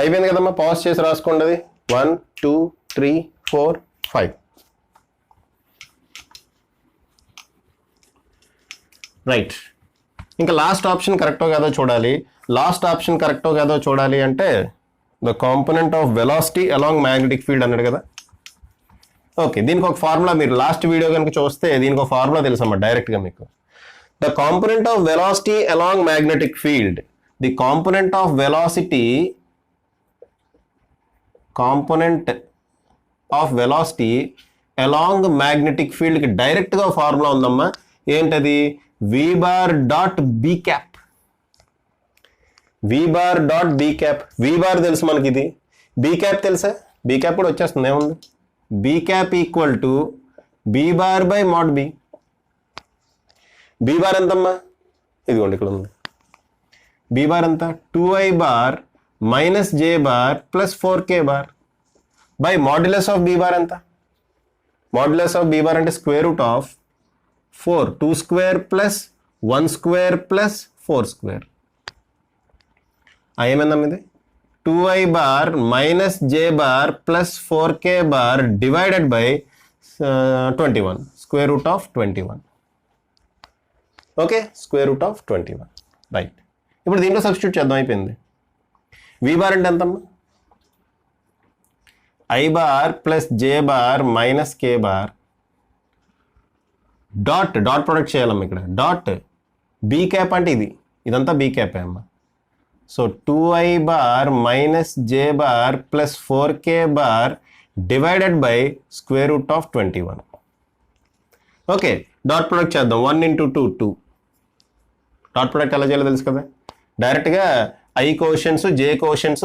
అయిపోయింది కదమ్మా. పాజ్ చేసి రాసుకోండి. అది 1 2 3 4 5. రైట్. ఇంకా లాస్ట్ ఆప్షన్ కరెక్టో కాదో చూడాలి. లాస్ట్ ఆప్షన్ కరెక్టో కాదో చూడాలి అంటే the component of velocity along magnetic field అన్నాడు కదా. ఓకే, దీనికి ఒక ఫార్ములా, మీరు లాస్ట్ వీడియో కనుక చూస్తే దీనికి ఒక ఫార్ములా తెలుసమ్మా డైరెక్ట్గా మీకు. The component of velocity along magnetic field, the component of velocity along magnetic ఫీల్డ్కి డైరెక్ట్గా ఫార్ములా ఉందమ్మా. ఏంటది? V bar dot be cap. V bar dot be cap. V bar తెలుసు మనకి, ఇది బీ క్యాప్ తెలుసా? బీ క్యాప్ కూడా వచ్చేస్తుంది, ఏముంది? B cap equal to b bar by mod b. B bar ఎంతమ్మా? ఇదిగోండి ఇక్కడ ఉంది. బీ బార్ ఎంత? 2i bar -j bar + 4k bar by modulus of be bar ఎంత? మాడ్యులస్ ఆఫ్ బీ బార్ అంటే √4, 2² + 1² + 4². ఏమైందమ్మా ఇది? 2i bar -j bar + 4k bar divided by 21, √21. Okay, √21. Right. ఇప్పుడు దీంట్లో సబ్స్టిట్యూట్ చేద్దాం. అయిపోయింది. వి బార్ అంటే ఎంతమ్మా? i bar + j bar -k bar dot product చేయాలమ్మా. ఇక్కడ డాట్ బీ క్యాప్ అంటే ఇదంతా బీ క్యాప్ అమ్మా. So 2i bar -j bar + 4k bar divided by √21. Okay, dot product చేద్దాం. 1 × 2 2. డాట్ ప్రొడక్ట్ ఎలా చేయాలో తెలుసు కదా. డైరెక్ట్గా i cautions, j cautions,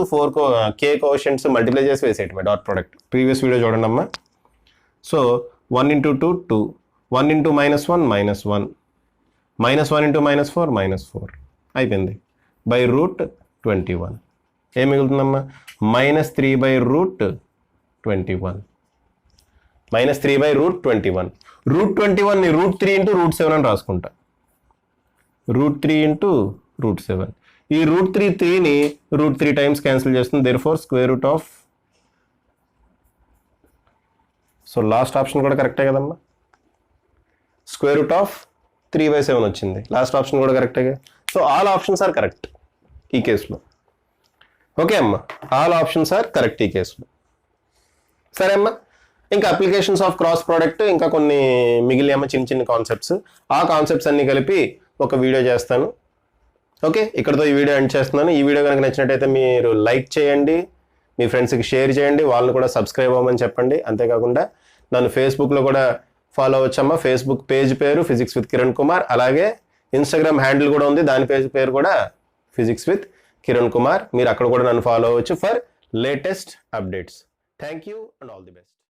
k cautions multiply చేసి వేసేయటమే డాట్ ప్రొడక్ట్. ప్రీవియస్ వీడియో చూడండి అమ్మా. సో 1 × 2 2, 1 × -1 -1, -1 × -4 -4 అయిపోయింది. బై √21 ఏం మిగులుతుందమ్మా? -3 బై √21. -3 బై √21. √21ని √3 × √7 అని రాసుకుంటా. √3 × √7. ఈ √3ని √3 టైమ్స్ క్యాన్సిల్ చేస్తుంది. దేర్ఫోర్ √. సో లాస్ట్ ఆప్షన్ కూడా కరెక్టే కదమ్మా. √3/7 వచ్చింది. లాస్ట్ ఆప్షన్ కూడా కరెక్టే. So all options are correct ఈ కేసులో. ఓకే అమ్మా, ఆల్ ఆప్షన్స్ ఆర్ కరెక్ట్ ఈ కేసులో. సరే అమ్మా, ఇంకా అప్లికేషన్స్ ఆఫ్ క్రాస్ ప్రోడక్ట్ ఇంకా కొన్ని మిగిలిన చిన్న కాన్సెప్ట్స్, ఆ కాన్సెప్ట్స్ అన్ని కలిపి ఒక వీడియో చేస్తాను. ఓకే, ఇక్కడతో ఈ వీడియో ఎండ్ చేస్తున్నాను. ఈ వీడియో కనుక నచ్చినట్టయితే మీరు లైక్ చేయండి, మీ ఫ్రెండ్స్కి షేర్ చేయండి, వాళ్ళని కూడా సబ్స్క్రైబ్ అవ్వమని చెప్పండి. అంతేకాకుండా నన్ను ఫేస్బుక్లో కూడా ఫాలో అవ్వచ్చమ్మా. ఫేస్బుక్ పేజ్ పేరు ఫిజిక్స్ విత్ కిరణ్ కుమార్. అలాగే ఇన్స్టాగ్రామ్ హ్యాండిల్ కూడా ఉంది, దాని పేరు కూడా ఫిజిక్స్ విత్ కిరణ్ కుమార్. మీరు అక్కడ కూడా నన్ను ఫాలో అవ్వచ్చు for latest updates. Thank you and all the best.